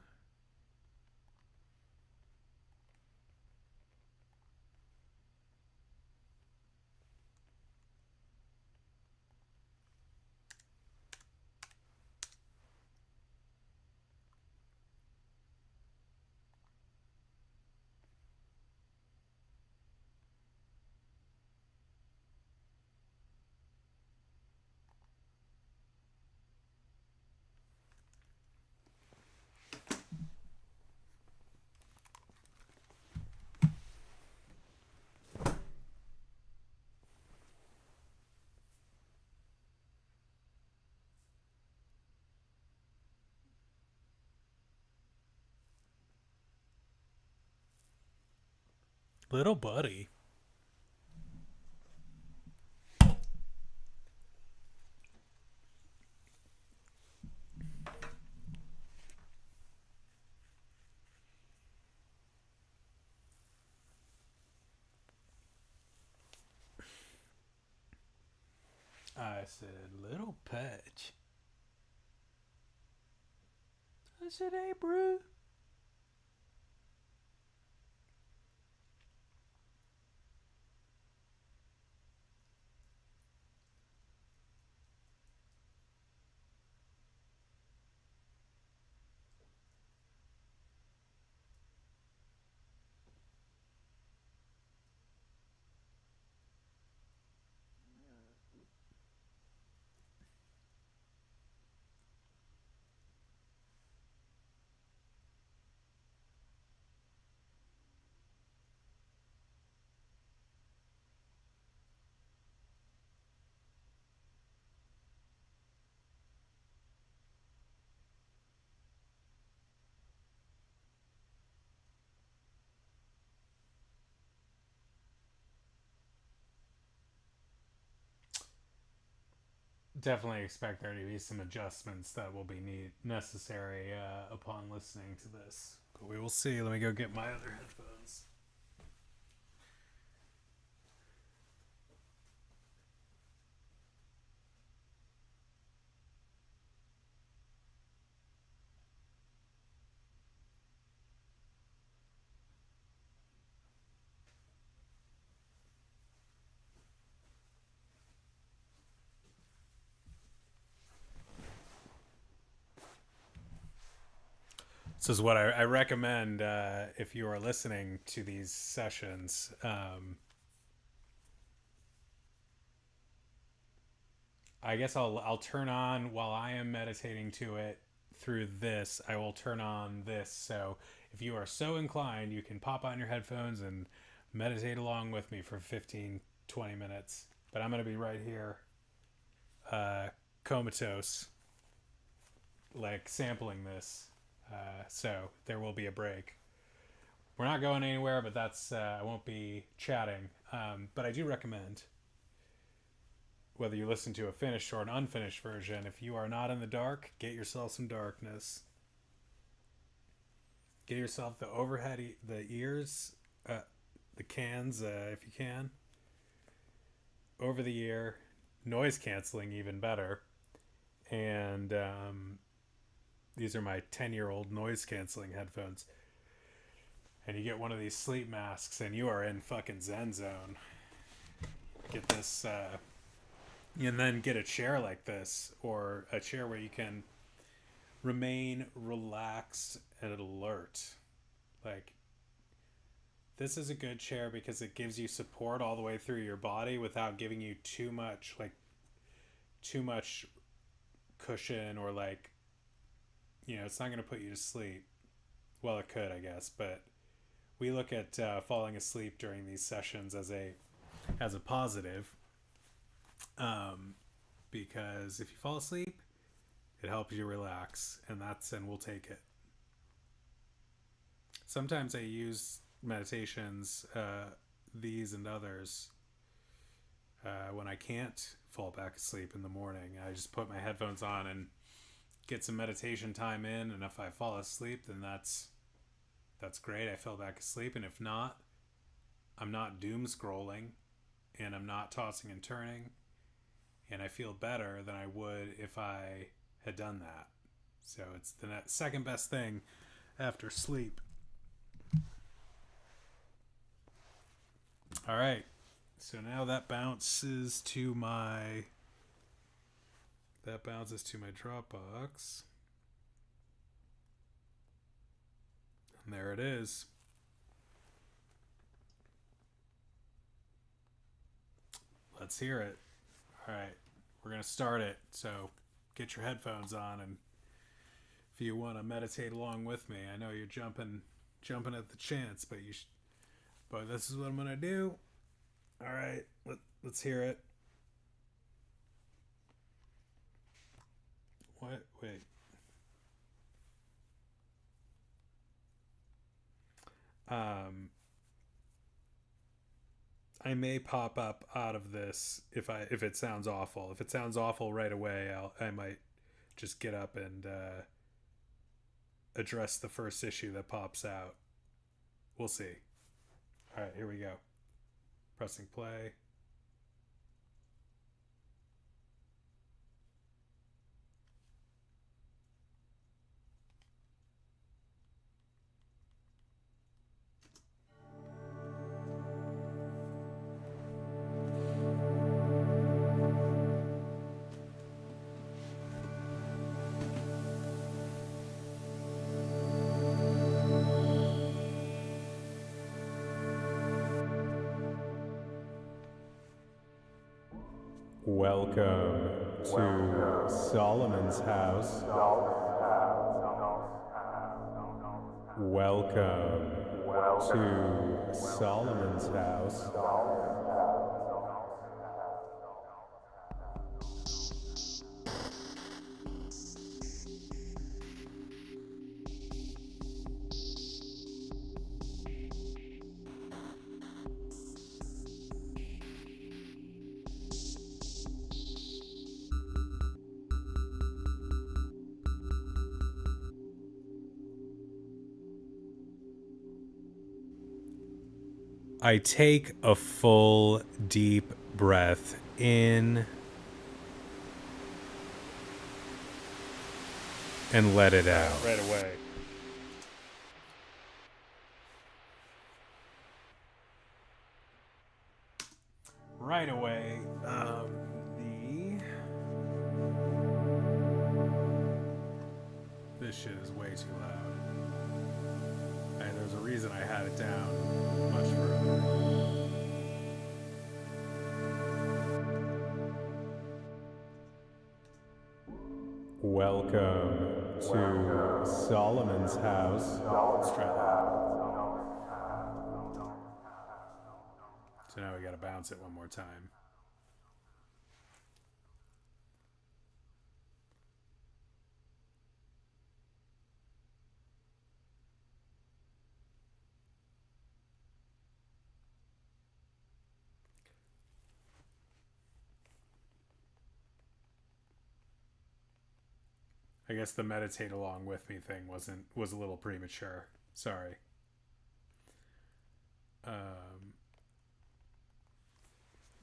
Little buddy. I said, little Patch. I said, hey, bro. Definitely expect there to be some adjustments that will be necessary upon listening to this. But we will see. Let me go get my other headphones. This is what I recommend if you are listening to these sessions. I guess I'll turn on while I am meditating to it through this. I will turn on this, so if you are so inclined, you can pop on your headphones and meditate along with me for 15-20 minutes. But I'm going to be right here, comatose, like sampling this. So there will be a break. We're not going anywhere, but that's I won't be chatting. But I do recommend, whether you listen to a finished or an unfinished version, if you are not in the dark, get yourself some darkness. Get yourself the overhead, the ears, the cans, if you can, over the ear, noise canceling, even better. And these are my 10-year-old noise canceling headphones. And you get one of these sleep masks, and you are in fucking Zen zone. Get this. And then get a chair like this, or a chair where you can remain relaxed and alert. Like, this is a good chair because it gives you support all the way through your body without giving you too much cushion, or like, it's not going to put you to sleep. Well, it could, I guess, but we look at falling asleep during these sessions as a positive. Because if you fall asleep, it helps you relax, and we'll take it. Sometimes I use meditations, these and others, when I can't fall back asleep in the morning. I just put my headphones on and get some meditation time in, and if I fall asleep, then that's great. I fell back asleep, and if not, I'm not doom scrolling, and I'm not tossing and turning. And I feel better than I would if I had done that. So it's the second best thing after sleep. All right. So now that bounces to my Dropbox. And there it is. Let's hear it. All right, we're going to start it, so get your headphones on, and if you want to meditate along with me, I know you're jumping at the chance, but but this is what I'm going to do. All right, let's hear it. What? Wait. I may pop up out of this if it sounds awful. If it sounds awful right away, I might just get up and address the first issue that pops out. We'll see. All right, here we go. Pressing play. Welcome to Solomon's house. Welcome to Solomon's house. I take a full, deep breath in and let it out. Right away. Right away. This shit is way too loud. There's a reason I had it down much further. Welcome to Solomon's house. Let's try that. So now we gotta bounce it one more time. I guess the meditate along with me thing was a little premature. Sorry.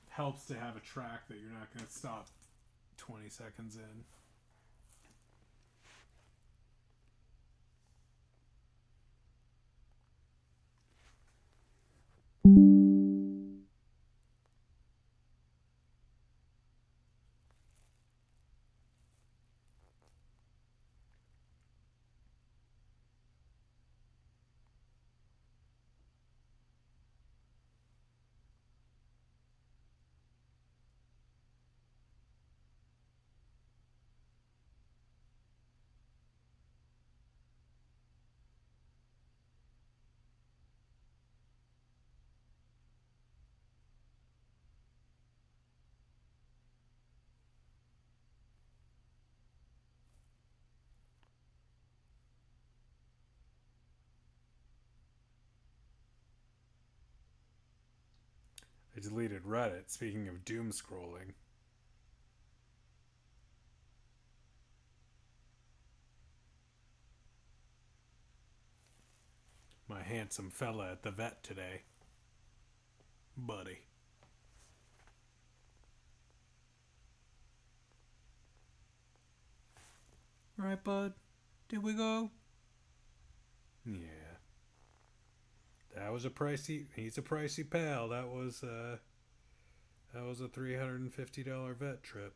Helps to have a track that you're not going to stop 20 seconds in. I deleted Reddit, speaking of doom scrolling. My handsome fella at the vet today. Buddy. Right, bud? Did we go? Yeah. That was a pricey. He's a pricey pal. That was a $350 vet trip.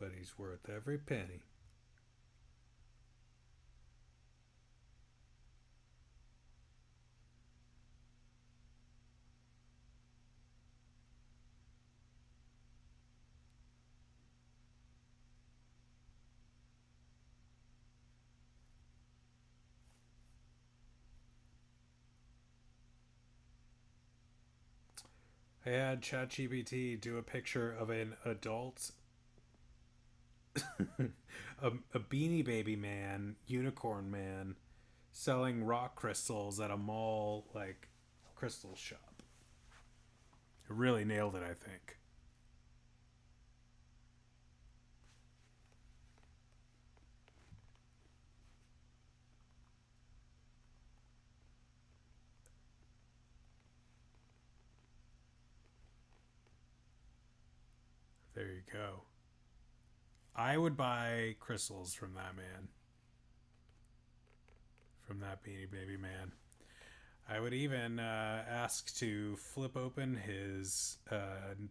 But he's worth every penny. I had ChatGPT do a picture of an adult, a Beanie Baby man, unicorn man, selling rock crystals at a mall, like, crystal shop. It really nailed it, I think. There you go. I would buy crystals from that man. From that Beanie Baby man. I would even ask to flip open his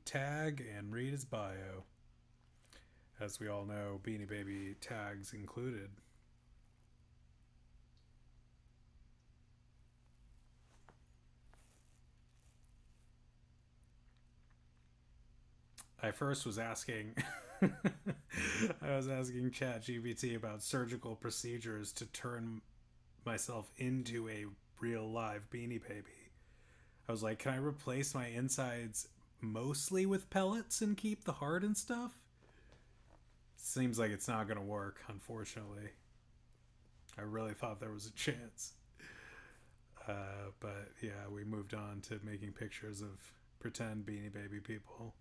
tag and read his bio. As we all know, Beanie Baby tags included. I first was asking I was asking ChatGPT about surgical procedures to turn myself into a real live Beanie Baby. I was like, can I replace my insides mostly with pellets and keep the heart and stuff? Seems like it's not going to work, unfortunately. I really thought there was a chance. But yeah, we moved on to making pictures of pretend Beanie Baby people.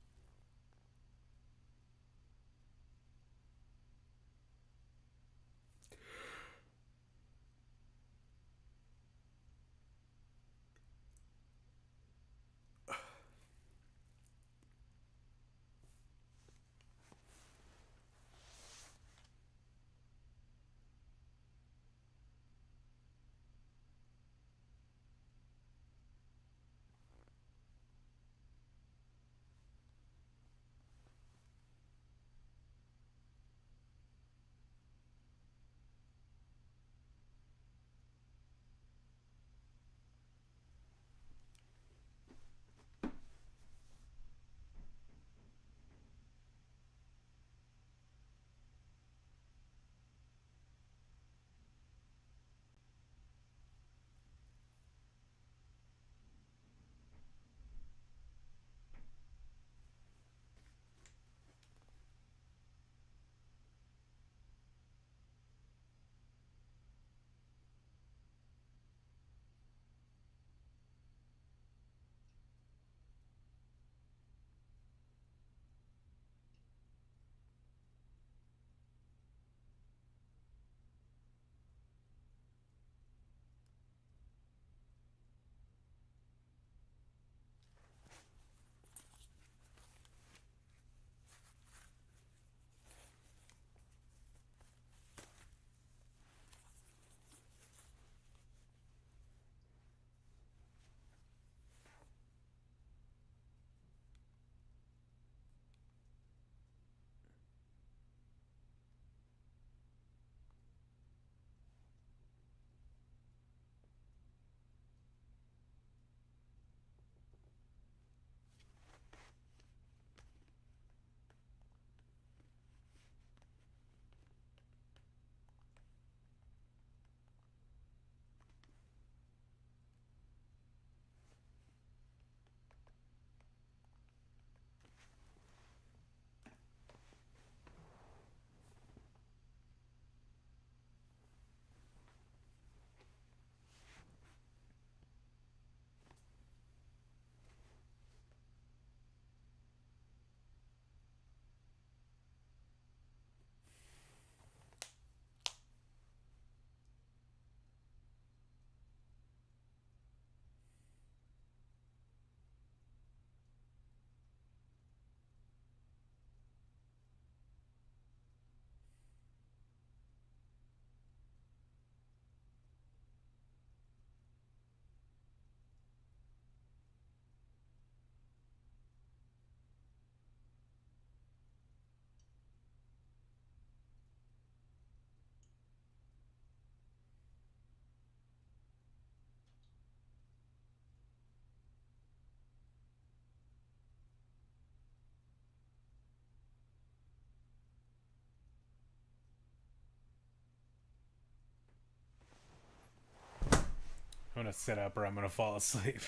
sit up or I'm gonna fall asleep.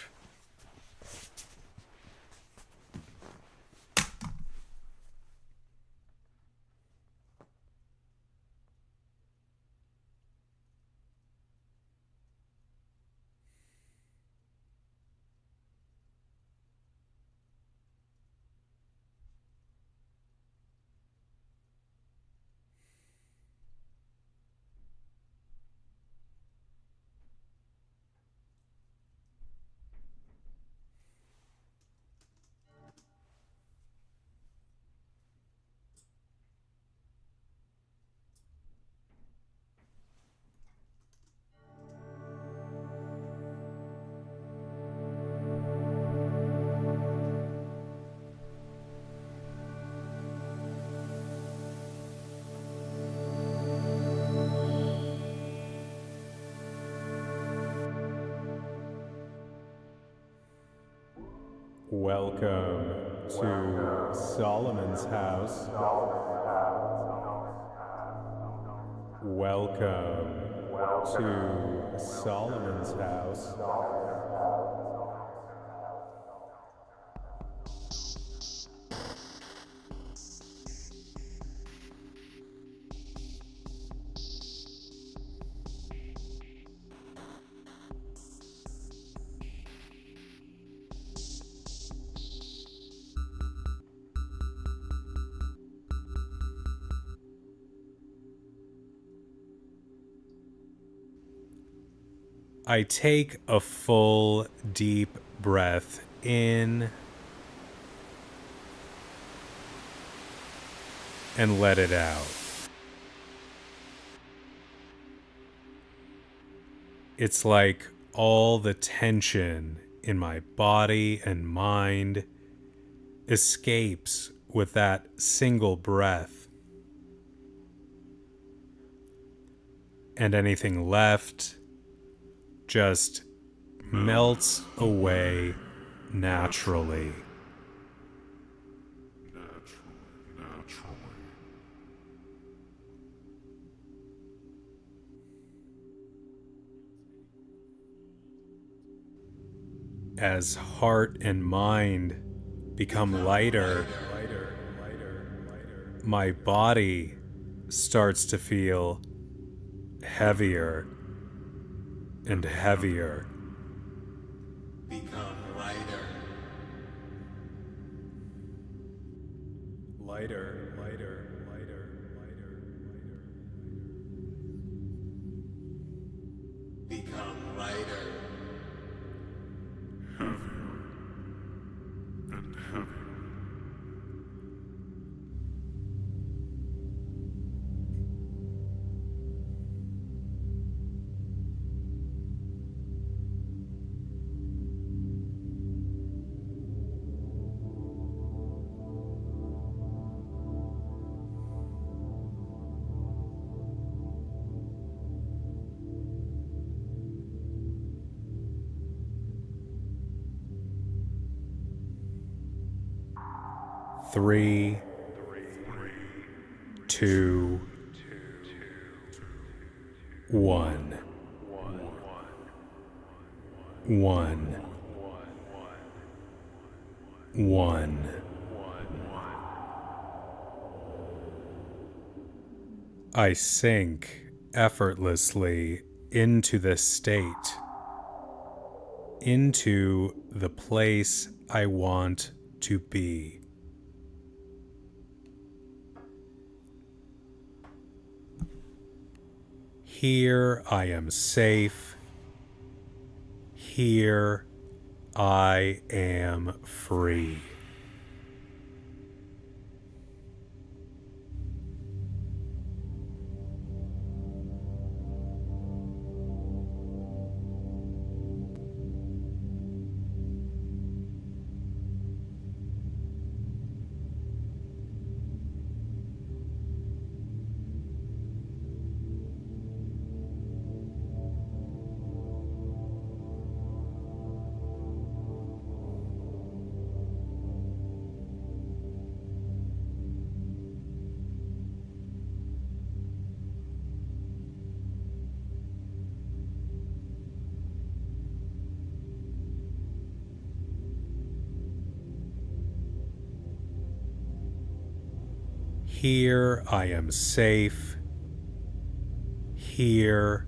Welcome to Solomon's house. Welcome to Solomon's house. I take a full, deep breath in and let it out. It's like all the tension in my body and mind escapes with that single breath. And anything left just melts away naturally. As heart and mind become lighter, my body starts to feel heavier and heavier. Become lighter. Lighter, lighter, lighter, lighter, lighter. Become lighter. And heavier. Three, two, one. One. One. I sink effortlessly into the state, into the place I want to be. Here I am safe. Here I am free. Here I am safe. Here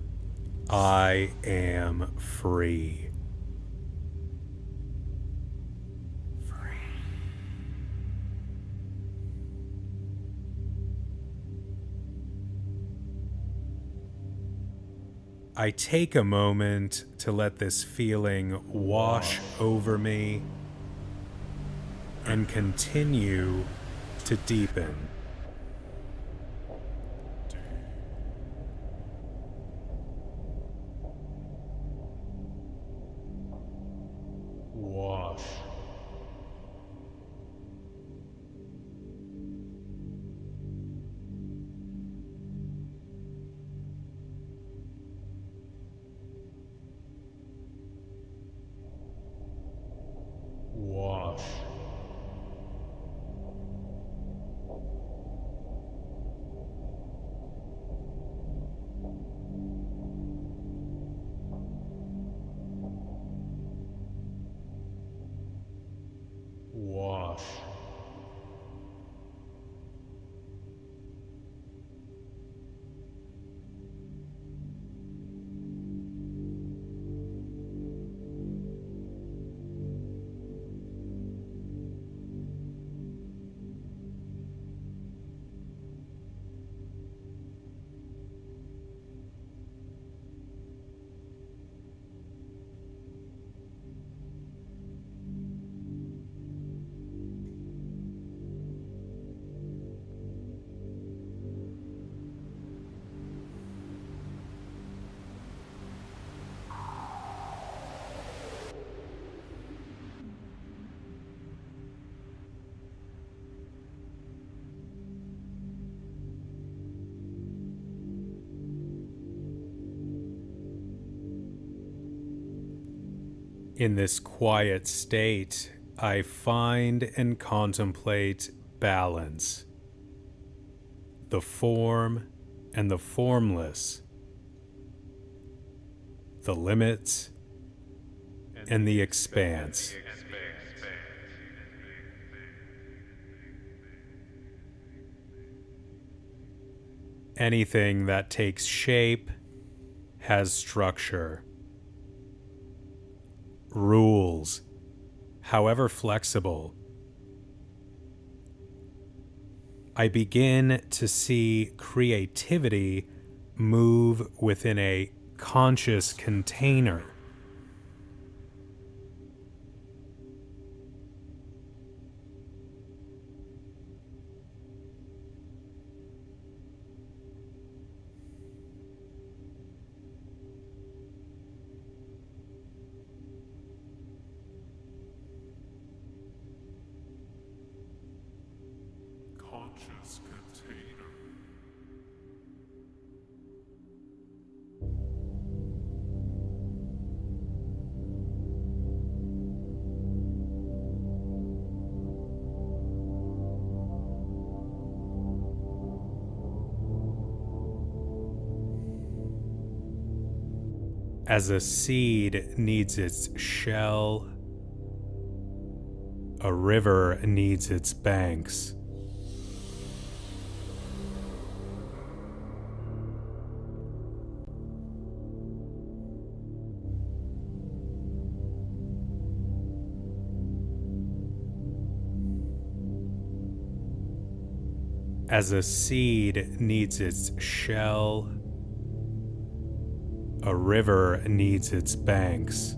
I am free. I take a moment to let this feeling wash over me and continue to deepen. Wash. Wash. Wash. In this quiet state, I find and contemplate balance, the form and the formless, the limits and the expanse. Anything that takes shape has structure. Rules, however flexible. I begin to see creativity move within a conscious container. Conscious container. As a seed needs its shell, a river needs its banks. As a seed needs its shell, a river needs its banks.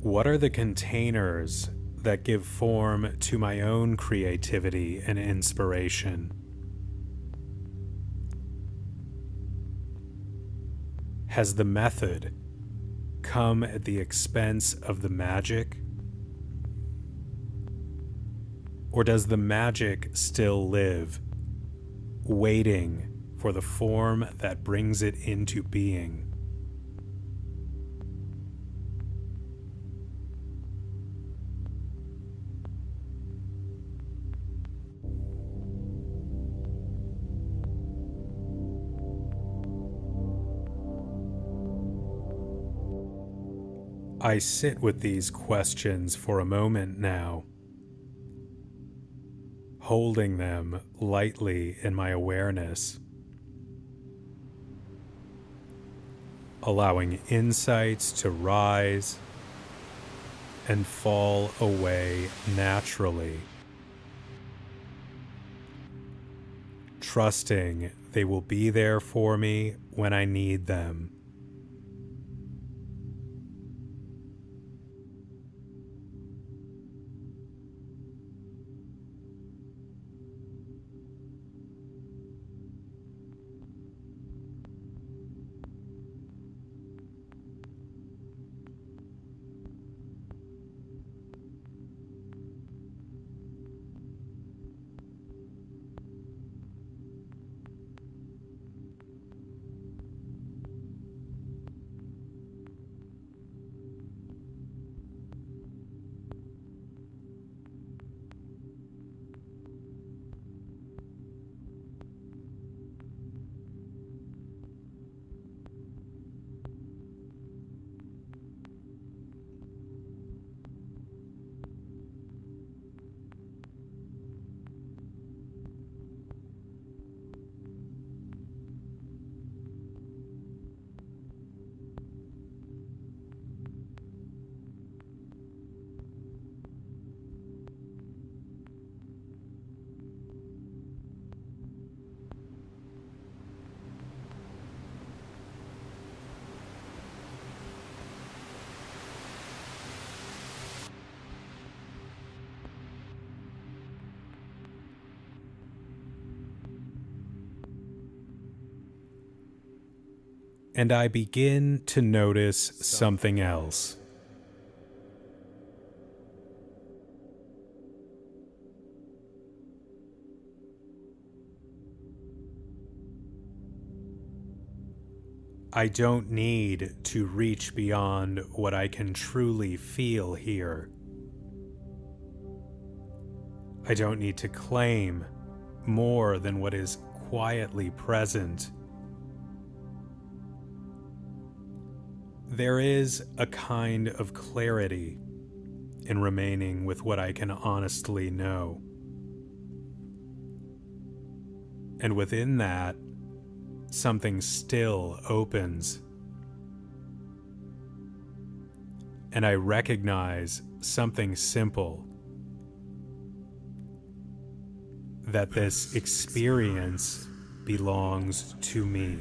What are the containers that give form to my own creativity and inspiration? Has the method come at the expense of the magic? Or does the magic still live, waiting for the form that brings it into being? I sit with these questions for a moment now, holding them lightly in my awareness, allowing insights to rise and fall away naturally, trusting they will be there for me when I need them. And I begin to notice something else. I don't need to reach beyond what I can truly feel here. I don't need to claim more than what is quietly present. There is a kind of clarity in remaining with what I can honestly know. And within that, something still opens. And I recognize something simple, that this experience belongs to me.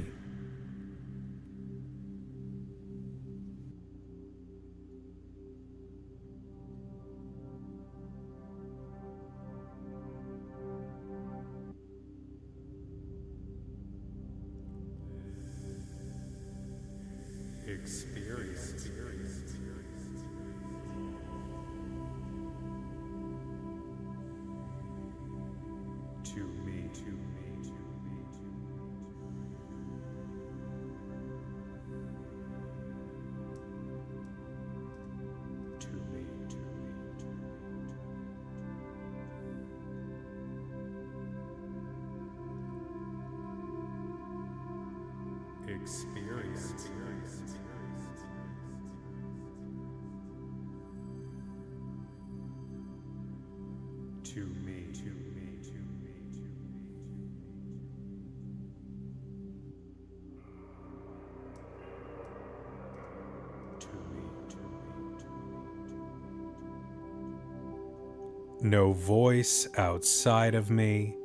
No voice outside of me,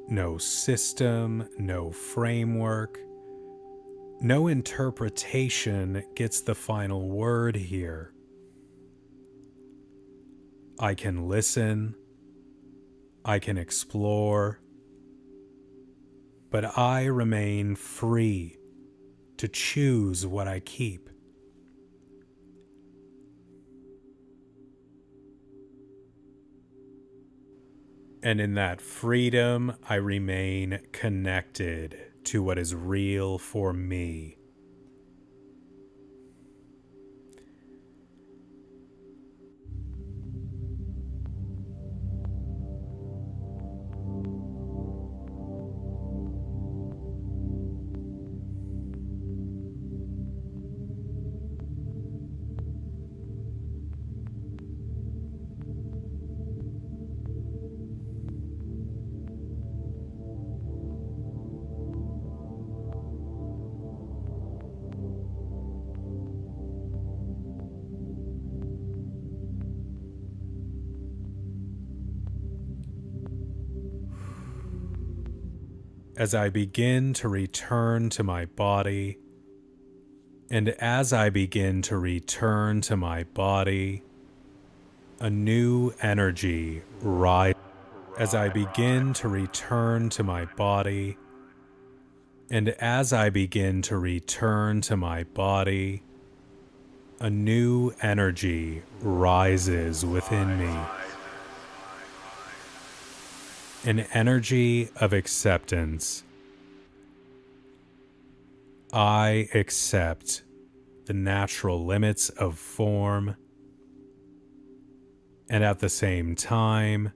no system, no framework, no interpretation gets the final word here. I can listen, I can explore, but I remain free to choose what I keep. And in that freedom, I remain connected to what is real for me. as I begin to return to my body. And as I begin to return to my body, a new energy rises. As I begin to return to my body, and as I begin to return to my body, a new energy rises within me. An energy of acceptance. I accept the natural limits of form, and at the same time,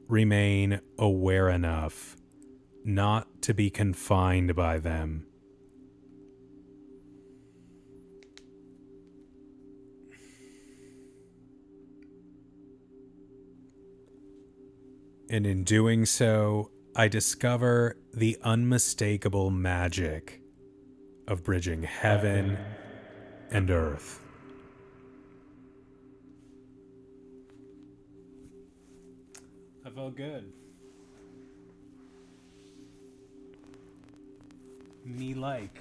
remain aware enough not to be confined by them. And in doing so, I discover the unmistakable magic of bridging heaven and earth. I felt good. Me like.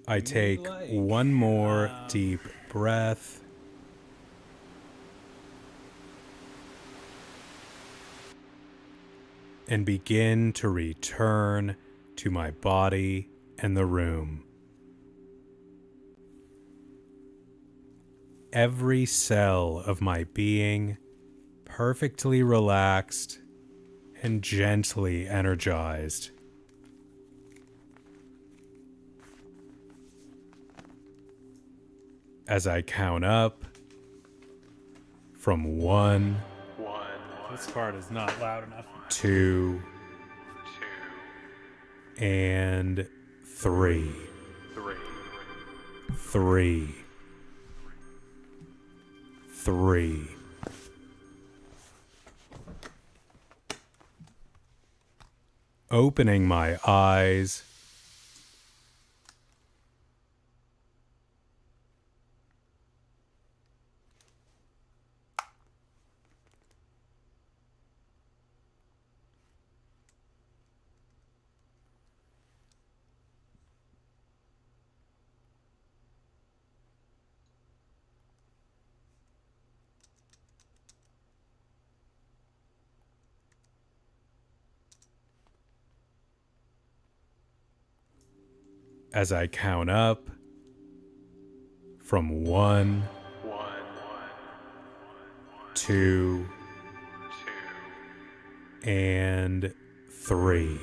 I take one more deep breath. And begin to return to my body and the room. Every cell of my being perfectly relaxed and gently energized. As I count up from 1, This part is not loud enough. 2, and 3. 3. 3. Opening my eyes, as I count up from 1, 2, and 3.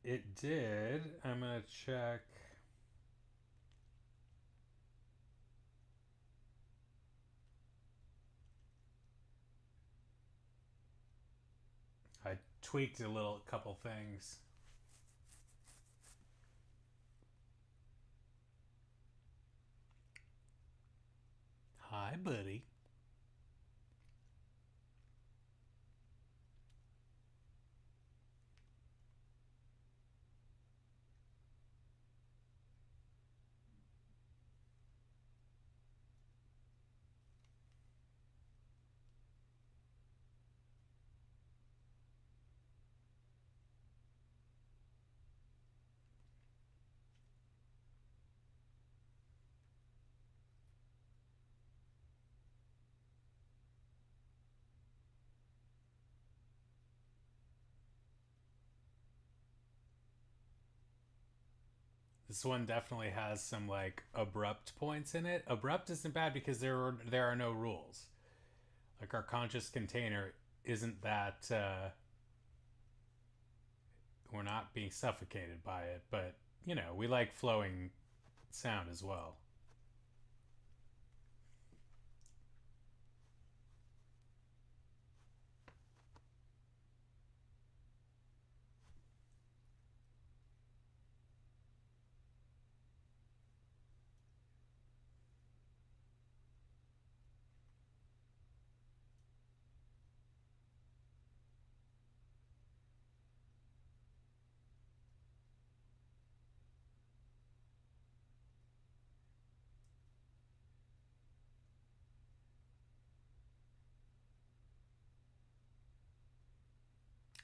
It did. I'm gonna check. I tweaked a little couple things. Hi, buddy. This one definitely has some like abrupt points in it. Abrupt isn't bad because there are no rules. Like our conscious container isn't that we're not being suffocated by it, but you know, we like flowing sound as well.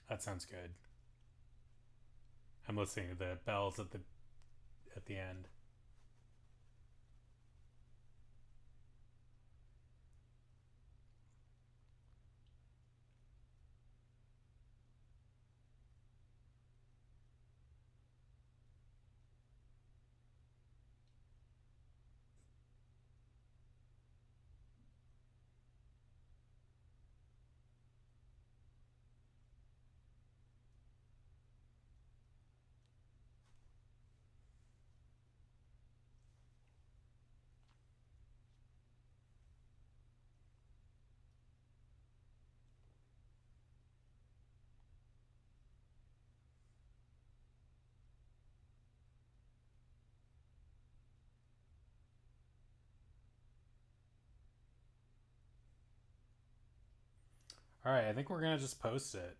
That sounds good. I'm listening to the bells at the end. All right, I think we're gonna just post it.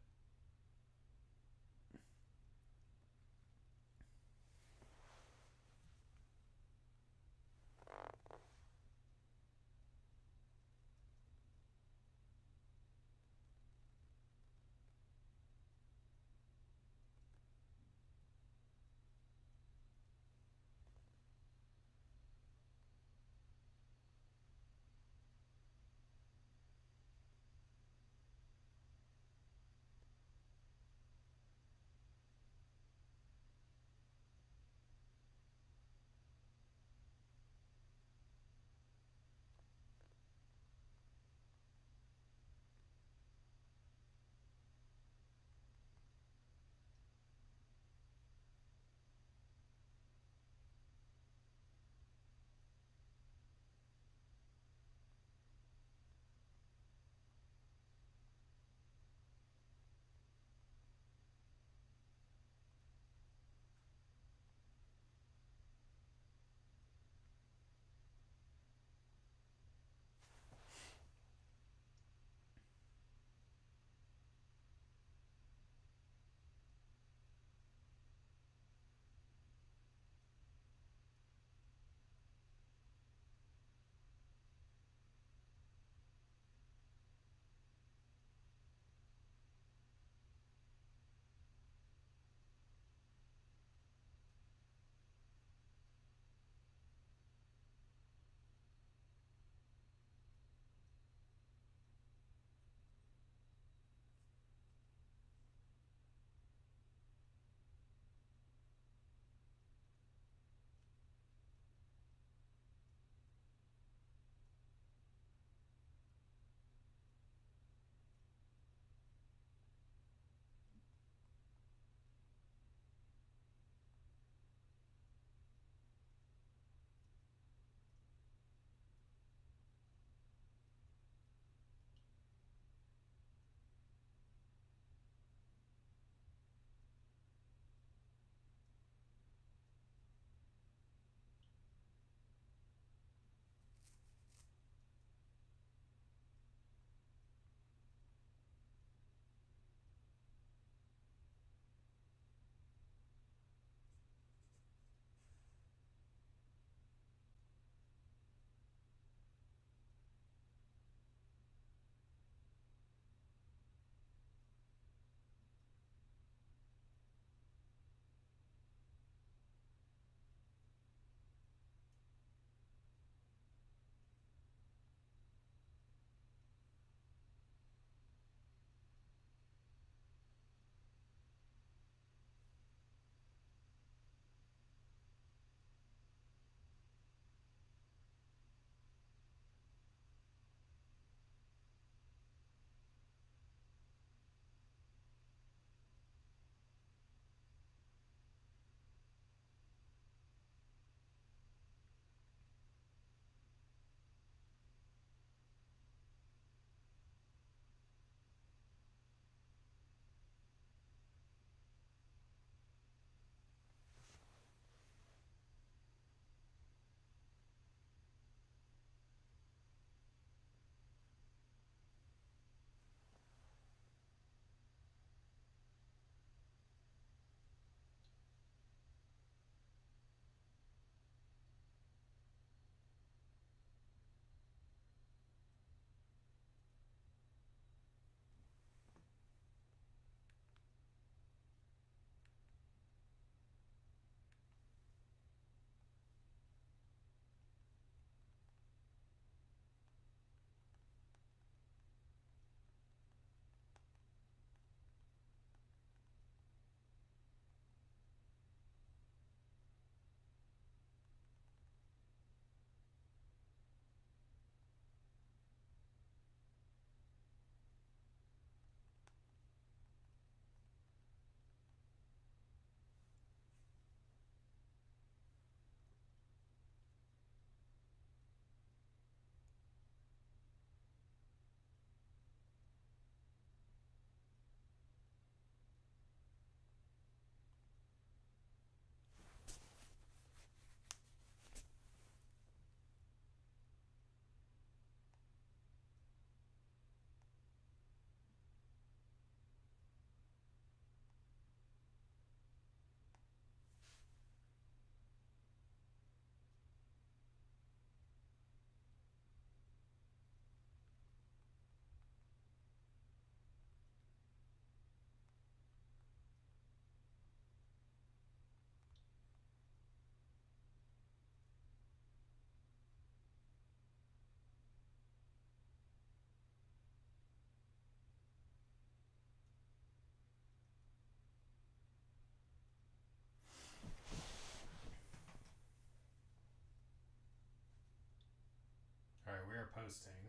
toasting.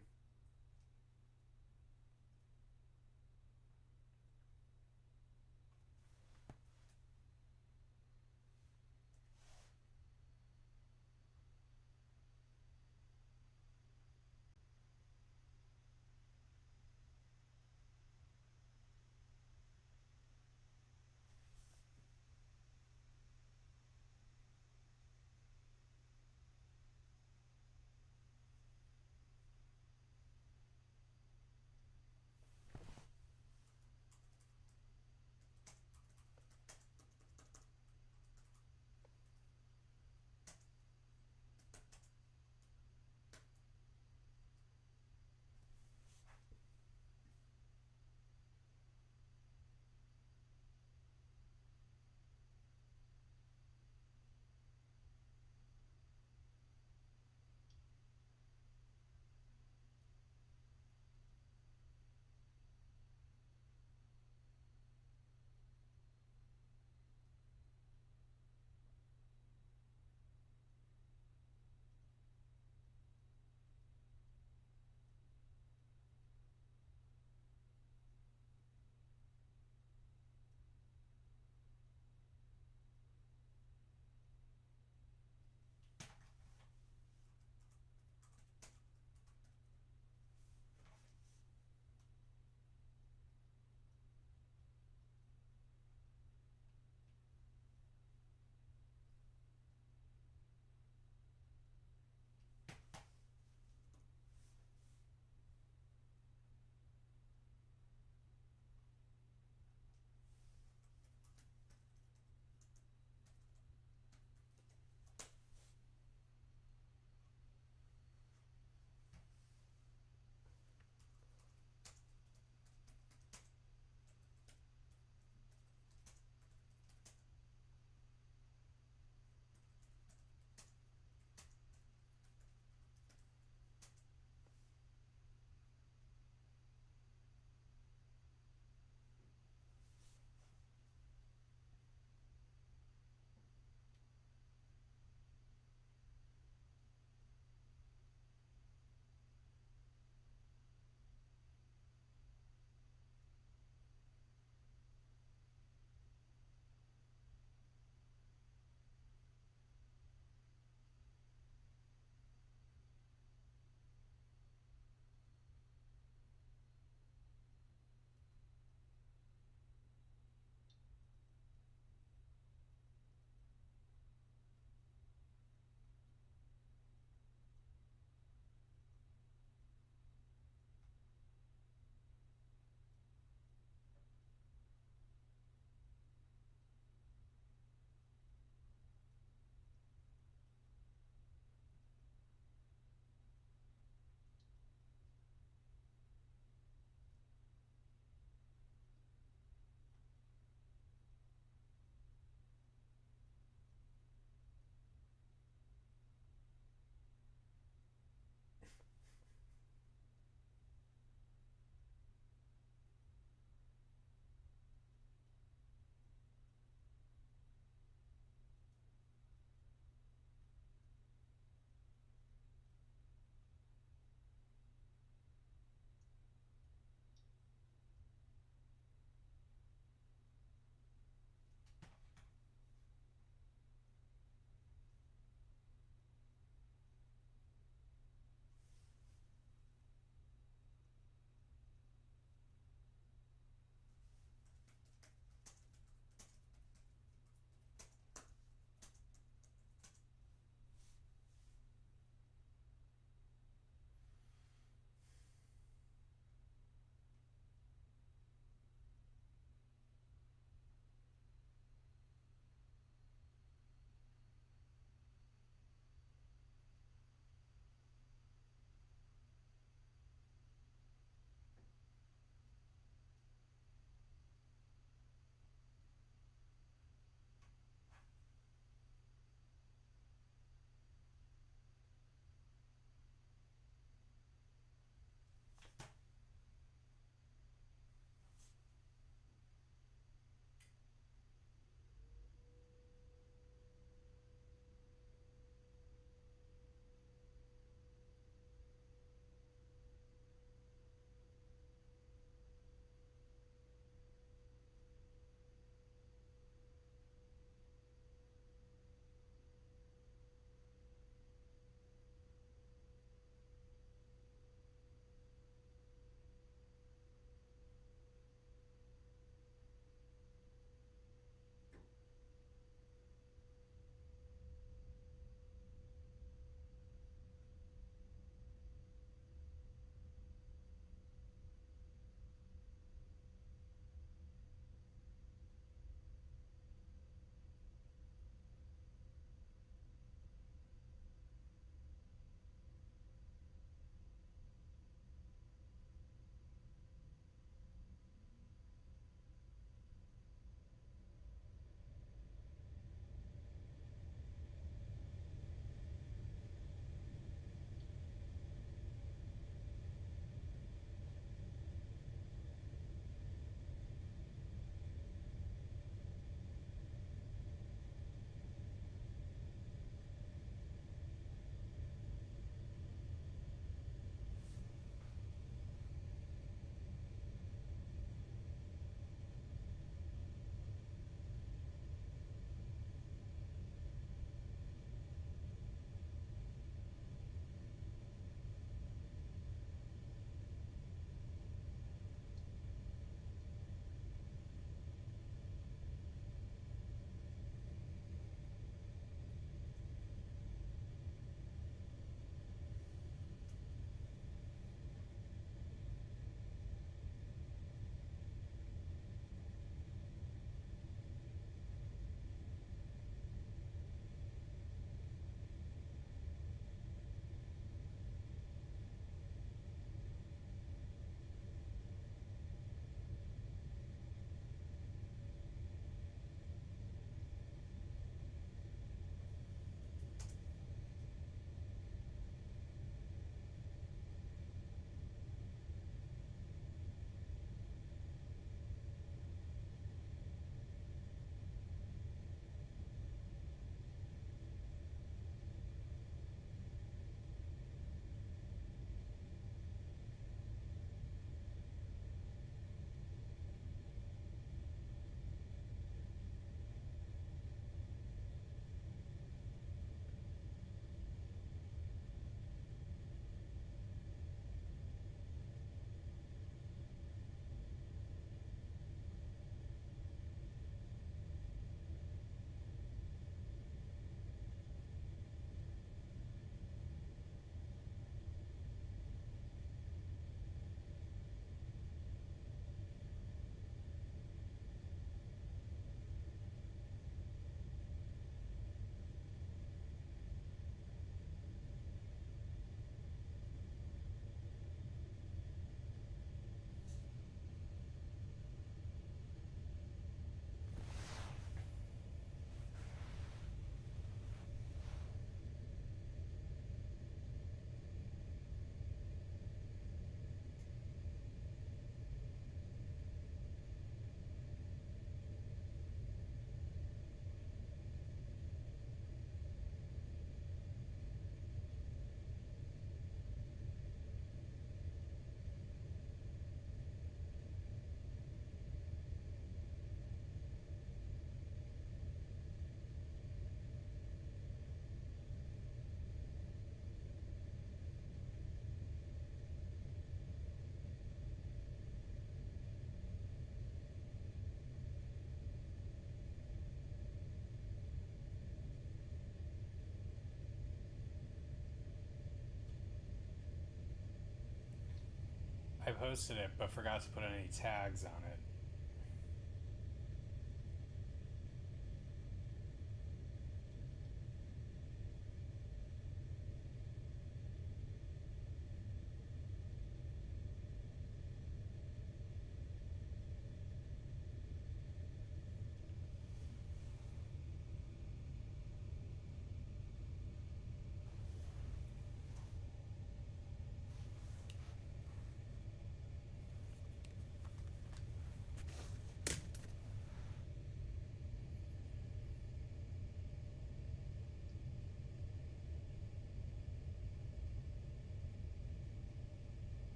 I posted it, but forgot to put any tags on it.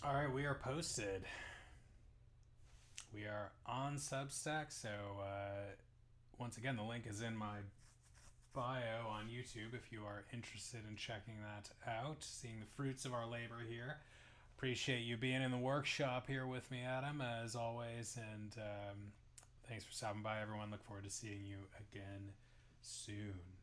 All right, we are posted. We are on Substack, so once again, the link is in my bio on YouTube if you are interested in checking that out, seeing the fruits of our labor here. Appreciate you being in the workshop here with me, Adam, as always, and thanks for stopping by, everyone. Look forward to seeing you again soon.